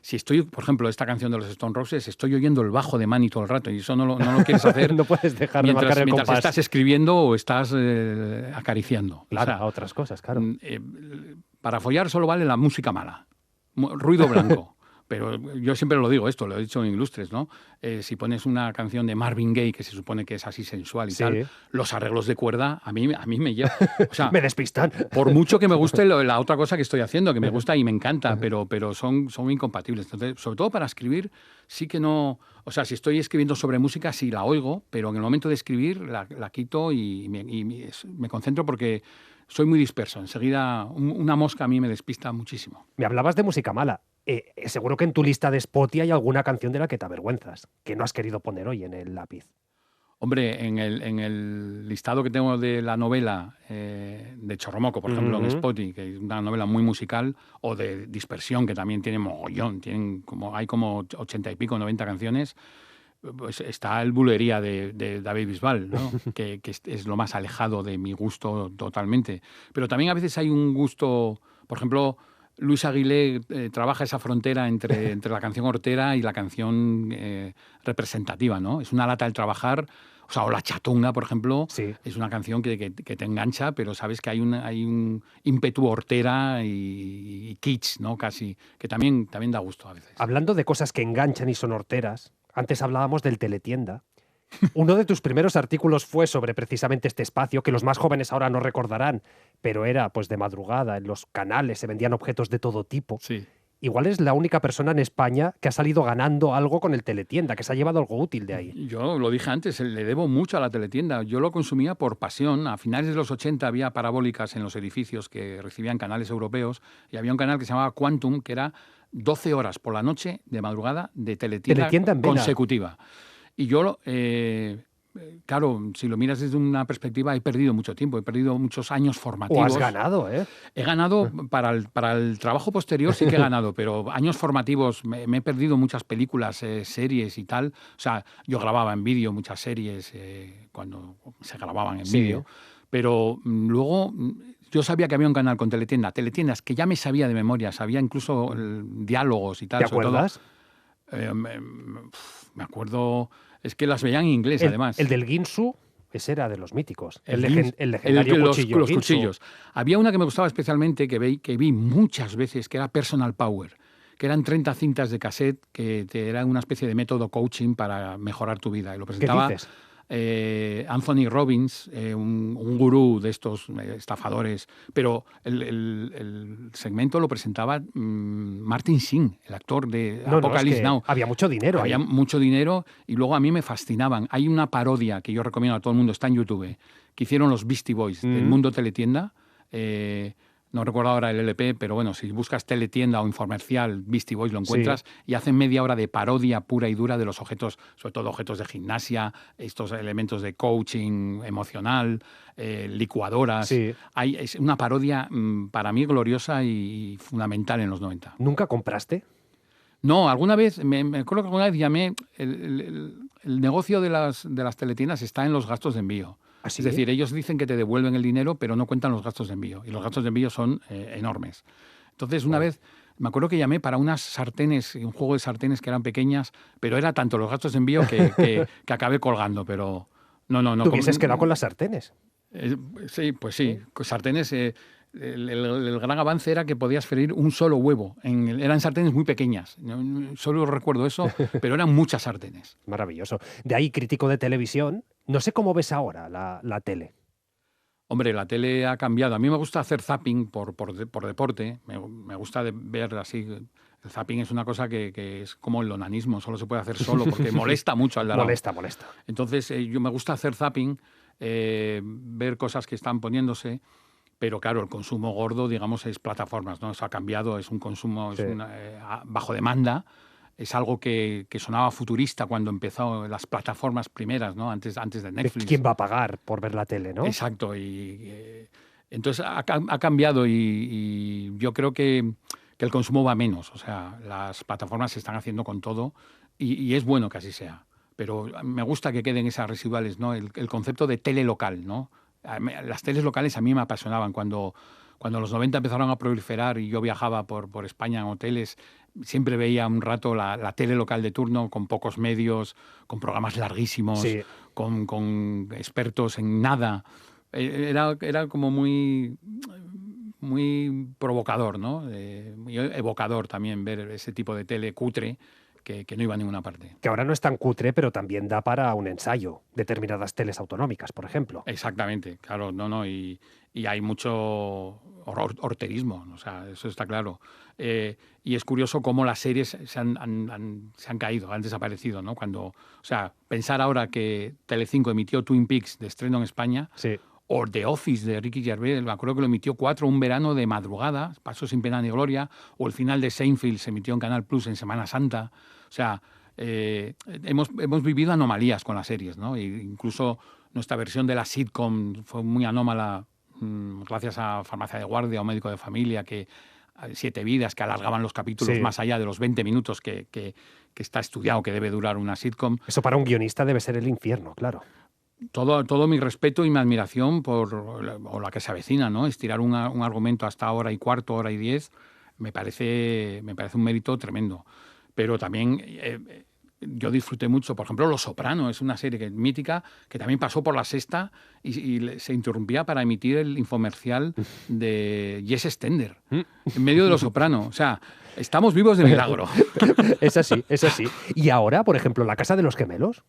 si estoy, por ejemplo, esta canción de los Stone Roses, estoy oyendo el bajo de Manny todo el rato y eso no lo quieres hacer. No puedes dejar de marcar el compás. Mientras estás escribiendo o estás acariciando. Claro, a otras cosas, claro. Para follar solo vale la música mala. Ruido blanco. Pero yo siempre lo digo esto, lo he dicho en Ilustres, ¿no? Si pones una canción de Marvin Gaye, que se supone que es así sensual y tal, los arreglos de cuerda a mí me llevan... O sea, me despistan. Por mucho que me guste la otra cosa que estoy haciendo, que me gusta y me encanta, pero son incompatibles. Entonces, sobre todo para escribir, sí que no... O sea, si estoy escribiendo sobre música, sí la oigo, pero en el momento de escribir la quito y me concentro porque soy muy disperso. Enseguida, una mosca a mí me despista muchísimo. Me hablabas de música mala. Seguro que en tu lista de Spotify hay alguna canción de la que te avergüenzas, que no has querido poner hoy en el lápiz. Hombre, en el listado que tengo de la novela de Chorromoco, por ejemplo, en Spotify, que es una novela muy musical, o de Dispersión, que también tiene mogollón, hay como 80 y pico, 90 canciones, pues está el Bulería de David Bisbal, ¿no? que es lo más alejado de mi gusto totalmente. Pero también a veces hay un gusto, por ejemplo... Luis Aguilé trabaja esa frontera entre la canción hortera y la canción representativa, ¿no? Es una lata el trabajar, o La Chatunga, por ejemplo, sí. Es una canción que te engancha, pero sabes que hay un ímpetu hortera y kitsch, ¿no? Casi, que también da gusto a veces. Hablando de cosas que enganchan y son horteras, antes hablábamos del Teletienda. Uno de tus primeros artículos fue sobre precisamente este espacio, que los más jóvenes ahora no recordarán, pero era pues de madrugada, en los canales se vendían objetos de todo tipo. Sí. Igual es la única persona en España que ha salido ganando algo con el Teletienda, que se ha llevado algo útil de ahí. Yo lo dije antes, le debo mucho a la Teletienda. Yo lo consumía por pasión. A finales de los 80 había parabólicas en los edificios que recibían canales europeos y había un canal que se llamaba Quantum, que era 12 horas por la noche de madrugada de Teletienda consecutiva. Y yo claro, si lo miras desde una perspectiva, he perdido mucho tiempo, he perdido muchos años formativos. O has ganado, ¿eh? He ganado, para el trabajo posterior sí que he ganado, pero años formativos, me he perdido muchas películas, series y tal. O sea, yo grababa en vídeo muchas series cuando se grababan en vídeo, pero luego yo sabía que había un canal con teletiendas que ya me sabía de memoria, sabía incluso diálogos y tal. ¿Te acuerdas? Me acuerdo, es que las veían en inglés, además. El del Ginsu, ese era de los míticos. El legendario cuchillo los Ginsu. cuchillos. Había una que me gustaba especialmente, que vi muchas veces, que era Personal Power, que eran 30 cintas de cassette, que era una especie de método coaching para mejorar tu vida. Y lo presentaba ¿Qué dices? Anthony Robbins, un gurú de estos estafadores, pero el segmento lo presentaba Martin Sheen, el actor de Apocalypse Now. Había mucho dinero. Había mucho dinero y luego a mí me fascinaban. Hay una parodia que yo recomiendo a todo el mundo, está en YouTube, que hicieron los Beastie Boys del mundo teletienda. No recuerdo ahora el LP, pero bueno, si buscas teletienda o infomercial, Beastie Boys lo encuentras, y hacen media hora de parodia pura y dura de los objetos, sobre todo objetos de gimnasia, estos elementos de coaching emocional, licuadoras. Sí. Es una parodia para mí gloriosa y fundamental en los 90. ¿Nunca compraste? No, alguna vez, me acuerdo que alguna vez llamé, el negocio de las teletiendas está en los gastos de envío. ¿Ah, sí? Es decir, ellos dicen que te devuelven el dinero, pero no cuentan los gastos de envío. Y los gastos de envío son enormes. Entonces, una vez, me acuerdo que llamé para unas sartenes, un juego de sartenes que eran pequeñas, pero era tanto los gastos de envío que acabé colgando. Pero no. ¿Tú hubieses quedado con las sartenes? Sí, pues sí. Con sartenes... El gran avance era que podías freír un solo huevo. Eran sartenes muy pequeñas. Solo recuerdo eso, pero eran muchas sartenes. Maravilloso. De ahí, crítico de televisión. No sé cómo ves ahora la tele. Hombre, la tele ha cambiado. A mí me gusta hacer zapping por deporte. Me gusta ver así. El zapping es una cosa que es como el onanismo. Solo se puede hacer solo porque molesta mucho al de al lado. Molesta. Entonces, yo me gusta hacer zapping, ver cosas que están poniéndose. Pero claro, el consumo gordo, digamos, es plataformas, ¿no? Eso ha cambiado, es un consumo bajo demanda. Es algo que sonaba futurista cuando empezó las plataformas primeras, ¿no? Antes de Netflix. ¿Quién va a pagar por ver la tele, no? Exacto. Entonces ha cambiado y yo creo que el consumo va menos. O sea, las plataformas se están haciendo con todo y es bueno que así sea. Pero me gusta que queden esas residuales, ¿no? El concepto de tele local, ¿no? Las teles locales a mí me apasionaban. Cuando los 90 empezaron a proliferar y yo viajaba por España en hoteles, siempre veía un rato la tele local de turno con pocos medios, con programas larguísimos, con expertos en nada. Era como muy provocador, ¿no? Muy evocador también ver ese tipo de tele cutre que no iba a ninguna parte. Que ahora no es tan cutre, pero también da para un ensayo. Determinadas teles autonómicas, por ejemplo. Exactamente, claro, y hay mucho horterismo, o sea, eso está claro. Y es curioso cómo las series se han caído, han desaparecido, ¿no? O sea, pensar ahora que Telecinco emitió Twin Peaks de estreno en España, o The Office de Ricky Gervais, me acuerdo que lo emitió 4 un verano de madrugada, pasó sin pena ni gloria, o el final de Seinfeld se emitió en Canal Plus en Semana Santa. O sea, hemos vivido anomalías con las series, ¿no? E incluso nuestra versión de la sitcom fue muy anómala gracias a Farmacia de Guardia o Médico de Familia, 7 vidas, que alargaban los capítulos más allá de los 20 minutos que está estudiado que debe durar una sitcom. Eso para un guionista debe ser el infierno, claro. Todo mi respeto y mi admiración por la que se avecina, ¿no? Estirar un argumento hasta hora y cuarto, hora y 10, me parece un mérito tremendo. Pero también yo disfruté mucho, por ejemplo, Los Soprano, es una serie mítica que también pasó por La Sexta y se interrumpía para emitir el infomercial de Jess Stender en medio de Los Soprano. O sea, estamos vivos de milagro. Es así. Y ahora, por ejemplo, La Casa de los Gemelos.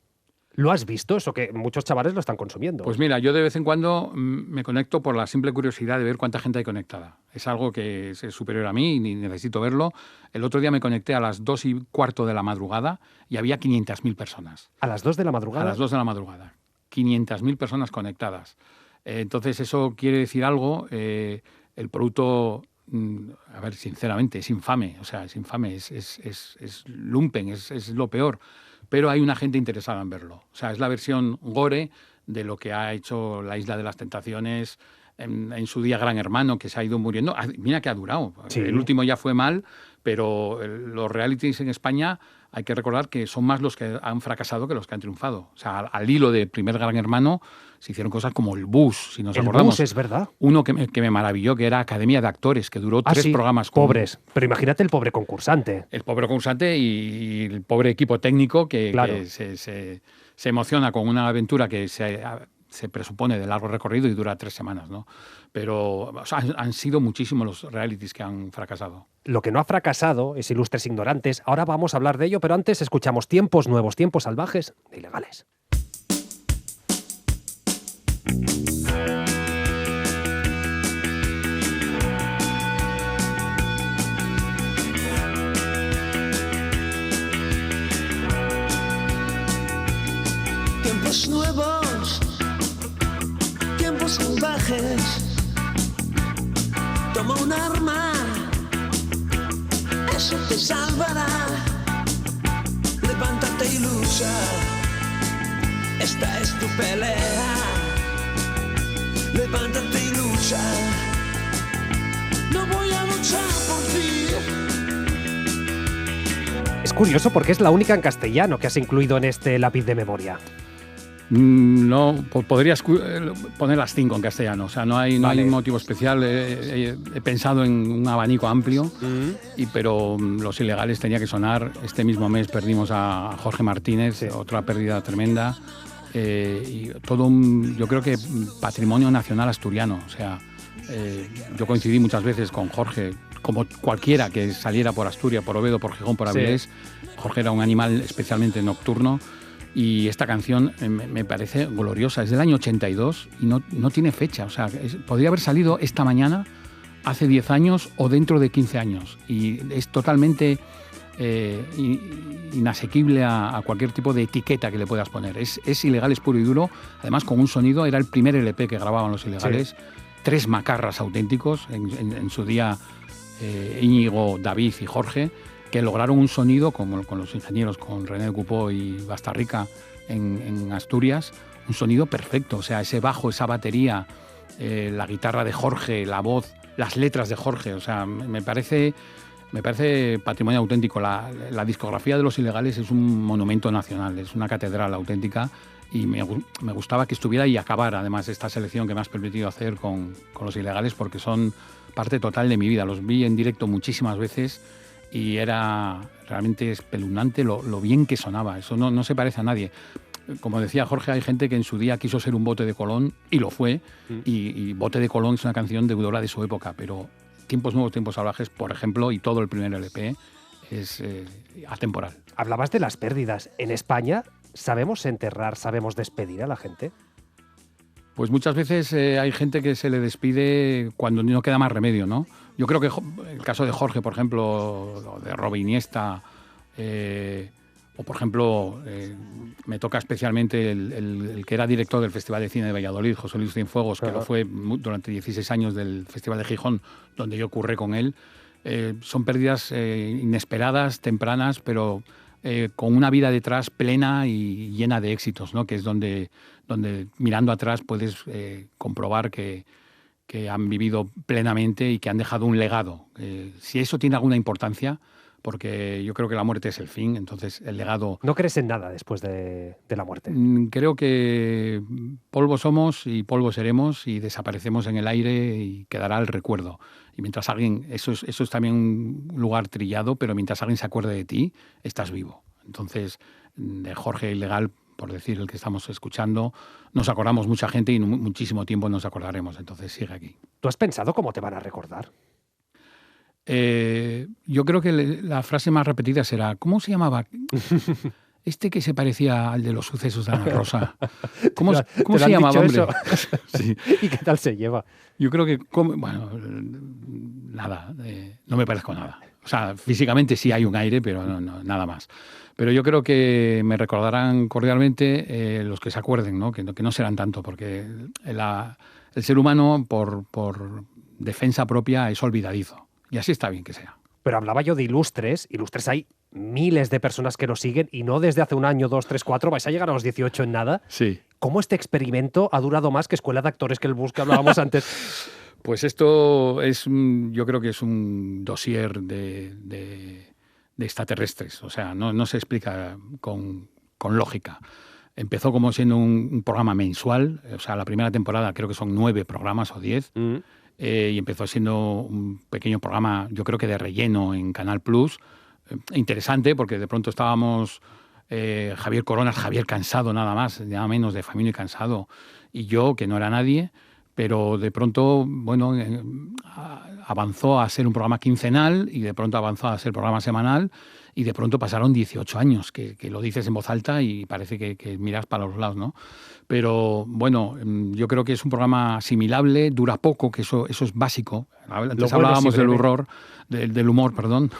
¿Lo has visto? Eso que muchos chavales lo están consumiendo. Pues mira, yo de vez en cuando me conecto por la simple curiosidad de ver cuánta gente hay conectada. Es algo que es superior a mí y necesito verlo. El otro día me conecté a las 2:15 de la madrugada y había 500.000 personas. ¿A las 2 de la madrugada? A las 2 de la madrugada. 500.000 personas conectadas. Entonces eso quiere decir algo. El producto, a ver, sinceramente, es infame. O sea, es infame, es lumpen, es lo peor. pero hay una gente interesada en verlo. O sea, es la versión gore de lo que ha hecho la Isla de las Tentaciones en su día Gran Hermano, que se ha ido muriendo. Mira que ha durado. Sí. El último ya fue mal, pero los realities en España hay que recordar que son más los que han fracasado que los que han triunfado. O sea, al hilo del primer Gran Hermano se hicieron cosas como el Bus, si nos acordamos. El Bus, es verdad. Uno que me maravilló, que era Academia de Actores, que duró 3 sí, programas. Pobres. Pero imagínate el pobre concursante. El pobre concursante y el pobre equipo técnico que se emociona con una aventura que se presupone de largo recorrido y dura 3 semanas, ¿no? Pero o sea, han sido muchísimos los realities que han fracasado. Lo que no ha fracasado es Ilustres Ignorantes. Ahora vamos a hablar de ello, pero antes escuchamos Tiempos Nuevos, Tiempos Salvajes de Ilegales. Tiempos nuevos, tiempos salvajes. Toma un arma, eso te salvará. Levántate y lucha, esta es tu pelea. Levántate y lucha, no voy a luchar por ti. Es curioso porque es la única en castellano que has incluido en este lápiz de memoria. No, podrías poner las 5 en castellano. O sea, no hay un motivo especial. He pensado en un abanico amplio, pero Los Ilegales tenía que sonar. Este mismo mes perdimos a Jorge Martínez, otra pérdida tremenda. Y todo yo creo que patrimonio nacional asturiano. O sea, yo coincidí muchas veces con Jorge, como cualquiera que saliera por Asturias, por Oviedo, por Gijón, por Avilés. Jorge era un animal especialmente nocturno. Y esta canción me parece gloriosa. Es del año 82 y no tiene fecha. O sea, podría haber salido esta mañana, hace 10 años o dentro de 15 años. Y es totalmente inasequible a cualquier tipo de etiqueta que le puedas poner. Es Ilegales puro y duro. Además, con un sonido, era el primer LP que grababan Los Ilegales. 3 macarras auténticos en su día, Íñigo, David y Jorge, que lograron un sonido con los ingenieros, con René Cupó y Bastarrica en Asturias, un sonido perfecto. O sea, ese bajo, esa batería, la guitarra de Jorge, la voz, las letras de Jorge. O sea, me parece patrimonio auténtico. La discografía de Los Ilegales es un monumento nacional, es una catedral auténtica y me gustaba que estuviera y acabar además esta selección que me has permitido hacer con Los Ilegales, porque son parte total de mi vida. Los vi en directo muchísimas veces y era realmente espeluznante lo bien que sonaba. Eso no se parece a nadie. Como decía Jorge, hay gente que en su día quiso ser un Bote de Colón y lo fue, y Bote de Colón es una canción deudora de su época, pero Tiempos Nuevos, Tiempos Salvajes, por ejemplo, y todo el primer LP es atemporal. Hablabas de las pérdidas. En España, ¿sabemos enterrar, sabemos despedir a la gente? Pues muchas veces hay gente que se le despide cuando no queda más remedio, ¿no? Yo creo que el caso de Jorge, por ejemplo, o de Robe Iniesta, o por ejemplo, me toca especialmente el que era director del Festival de Cine de Valladolid, José Luis Cienfuegos, que lo fue durante 16 años del Festival de Gijón, donde yo curré con él. Son pérdidas inesperadas, tempranas, pero con una vida detrás plena y llena de éxitos, ¿no? Que es donde mirando atrás puedes comprobar que han vivido plenamente y que han dejado un legado. Si eso tiene alguna importancia, porque yo creo que la muerte es el fin, entonces el legado... ¿No crees en nada después de la muerte? Creo que polvo somos y polvo seremos y desaparecemos en el aire y quedará el recuerdo. Y mientras alguien... Eso es también un lugar trillado, pero mientras alguien se acuerde de ti, estás vivo. Entonces, de Jorge Ilegal, por decir el que estamos escuchando, nos acordamos mucha gente y muchísimo tiempo nos acordaremos. Entonces sigue aquí. ¿Tú has pensado cómo te van a recordar? Yo creo que la frase más repetida será: ¿cómo se llamaba? Este que se parecía al de los sucesos de Ana Rosa. ¿Cómo se llamaba, hombre? Sí. ¿Y qué tal se lleva? Yo creo que, bueno, nada, no me parezco nada. O sea, físicamente sí hay un aire, pero no, nada más. Pero yo creo que me recordarán cordialmente los que se acuerden, ¿no? Que no serán tanto, porque el ser humano, por defensa propia, es olvidadizo. Y así está bien que sea. Pero hablaba yo de ilustres. Ilustres hay miles de personas que nos siguen y no desde hace un año, 2, 3, 4, vais a llegar a los 18 en nada. Sí. ¿Cómo este experimento ha durado más que Escuela de Actores, que el bus que hablábamos antes? Pues esto es, yo creo que es un dossier de extraterrestres. O sea, no se explica con lógica. Empezó como siendo un programa mensual. O sea, la primera temporada creo que son 9 programas o 10. Y empezó siendo un pequeño programa, yo creo que de relleno en Canal Plus. Interesante, porque de pronto estábamos Javier Coronas, Javier Cansado nada más, nada menos, de Familia y Cansado, y yo, que no era nadie, pero de pronto, bueno, avanzó a ser un programa quincenal y de pronto avanzó a ser programa semanal y de pronto pasaron 18 años, que lo dices en voz alta y parece que miras para los lados, ¿no? Pero bueno, yo creo que es un programa asimilable, dura poco, que eso es básico. Antes hablábamos del horror, del humor, perdón,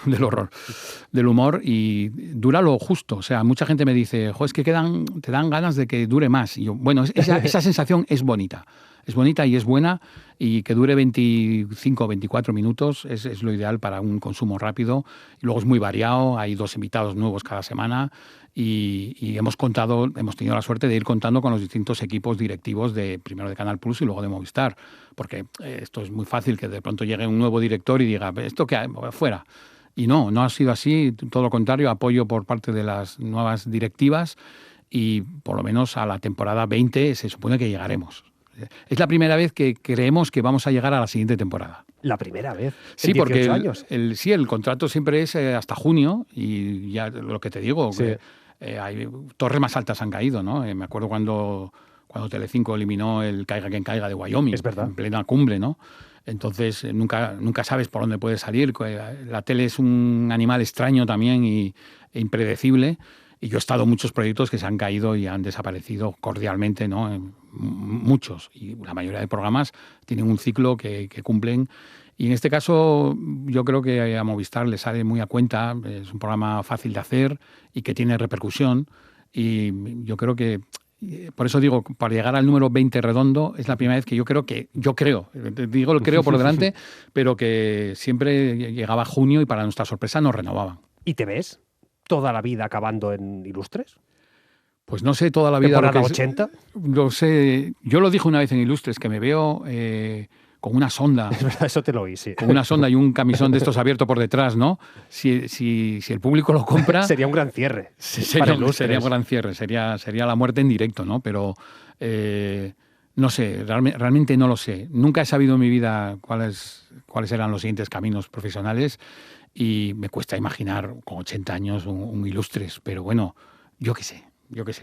del humor, y dura lo justo. O sea, mucha gente me dice, es que te dan ganas de que dure más. Y yo, bueno, esa sensación es bonita. Es bonita y es buena, y que dure 25 o 24 minutos es lo ideal para un consumo rápido. Y luego es muy variado, hay 2 invitados nuevos cada semana y hemos tenido la suerte de ir contando con los distintos equipos directivos primero de Canal Plus y luego de Movistar, porque esto es muy fácil que de pronto llegue un nuevo director y diga, ¿esto qué hay? Fuera. Y no ha sido así, todo lo contrario, apoyo por parte de las nuevas directivas y por lo menos a la temporada 20 se supone que llegaremos. Es la primera vez que creemos que vamos a llegar a la siguiente temporada. La primera vez. Sí, porque años. El contrato siempre es hasta junio y ya lo que te digo, sí. Hay torres más altas han caído, ¿no? Me acuerdo cuando Telecinco eliminó el Caiga quien caiga de Wyoming, es verdad, en plena cumbre, ¿no? Entonces nunca sabes por dónde puede salir. La tele es un animal extraño también e impredecible. Y yo he estado en muchos proyectos que se han caído y han desaparecido cordialmente, ¿no? Muchos. Y la mayoría de programas tienen un ciclo que cumplen. Y en este caso yo creo que a Movistar le sale muy a cuenta. Es un programa fácil de hacer y que tiene repercusión. Y yo creo que, por eso digo, para llegar al número 20 redondo, es la primera vez que yo creo, digo lo creo por delante, pero que siempre llegaba junio y para nuestra sorpresa nos renovaban. ¿Y te ves toda la vida acabando en Ilustres? Pues no sé, toda la vida. ¿Temporada 80? Lo sé. Yo lo dije una vez en Ilustres, que me veo con una sonda. Es verdad, eso te lo oí, sí. Con una sonda y un camisón de estos abierto por detrás, ¿no? Si el público lo compra... Sería un gran cierre. Sería un gran cierre. Sería la muerte en directo, ¿no? Pero no sé, realmente no lo sé. Nunca he sabido en mi vida cuáles eran los siguientes caminos profesionales y me cuesta imaginar con 80 años un Ilustres. Pero bueno, yo qué sé.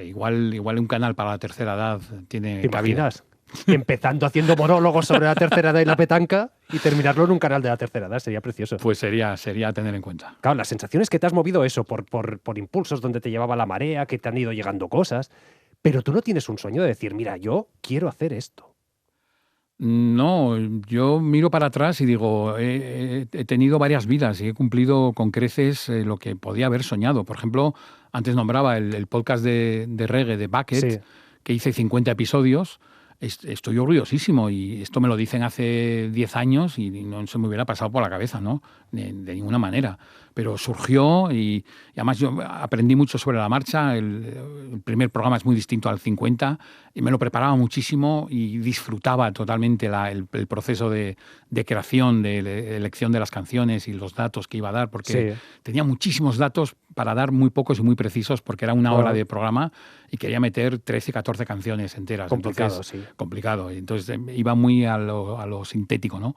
Igual un canal para la tercera edad tiene ¿Te imaginas? Empezando haciendo monólogos sobre la tercera edad y la petanca y terminarlo en un canal de la tercera edad, sería precioso. Pues sería a tener en cuenta. Claro, la sensación es que te has movido eso por impulsos donde te llevaba la marea, que te han ido llegando cosas, pero tú no tienes un sueño de decir, mira, yo quiero hacer esto. No, yo miro para atrás y digo, he tenido varias vidas y he cumplido con creces lo que podía haber soñado. Por ejemplo, antes nombraba el podcast de reggae de Bucket, sí, que hice 50 episodios. Estoy orgullosísimo y esto me lo dicen hace 10 años y no se me hubiera pasado por la cabeza, ¿no? De ninguna manera. Pero surgió y además yo aprendí mucho sobre la marcha. El primer programa es muy distinto al 50 y me lo preparaba muchísimo y disfrutaba totalmente el proceso de creación, de elección de las canciones y los datos que iba a dar, porque sí, tenía muchísimos datos para dar muy pocos y muy precisos porque era una hora de programa y quería meter 13, 14 canciones enteras. Complicado, entonces, sí. Complicado. Entonces iba muy a lo sintético, ¿no?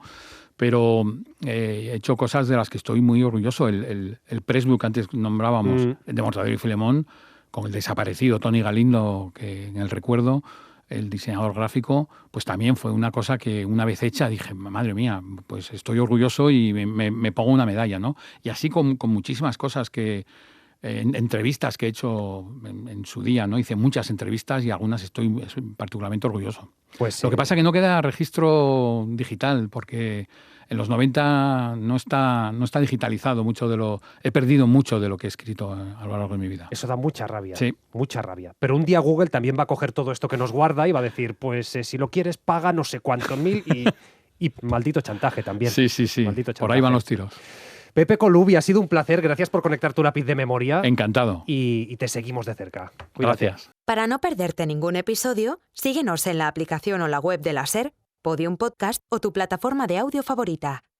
Pero he hecho cosas de las que estoy muy orgulloso. El pressbook que antes nombrábamos, de Mortadelo y Filemón, con el desaparecido Tony Galindo, que en el recuerdo, el diseñador gráfico, pues también fue una cosa que una vez hecha dije, madre mía, pues estoy orgulloso y me pongo una medalla, ¿no? Y así con muchísimas cosas que... entrevistas que he hecho en su día, ¿no? Hice muchas entrevistas y algunas estoy particularmente orgulloso. Pues sí. Lo que pasa es que no queda registro digital porque en los 90 no está digitalizado mucho he perdido mucho de lo que he escrito a lo largo de mi vida. Eso da mucha rabia, sí, mucha rabia. Pero un día Google también va a coger todo esto que nos guarda y va a decir, pues si lo quieres paga no sé cuántos mil y maldito chantaje también. Sí. Maldito chantaje. Por ahí van los tiros. Pepe Colubi, ha sido un placer. Gracias por conectar tu lápiz de memoria. Encantado. Y te seguimos de cerca. Cuídate. Gracias. Para no perderte ningún episodio, síguenos en la aplicación o la web de la SER, Podium Podcast o tu plataforma de audio favorita.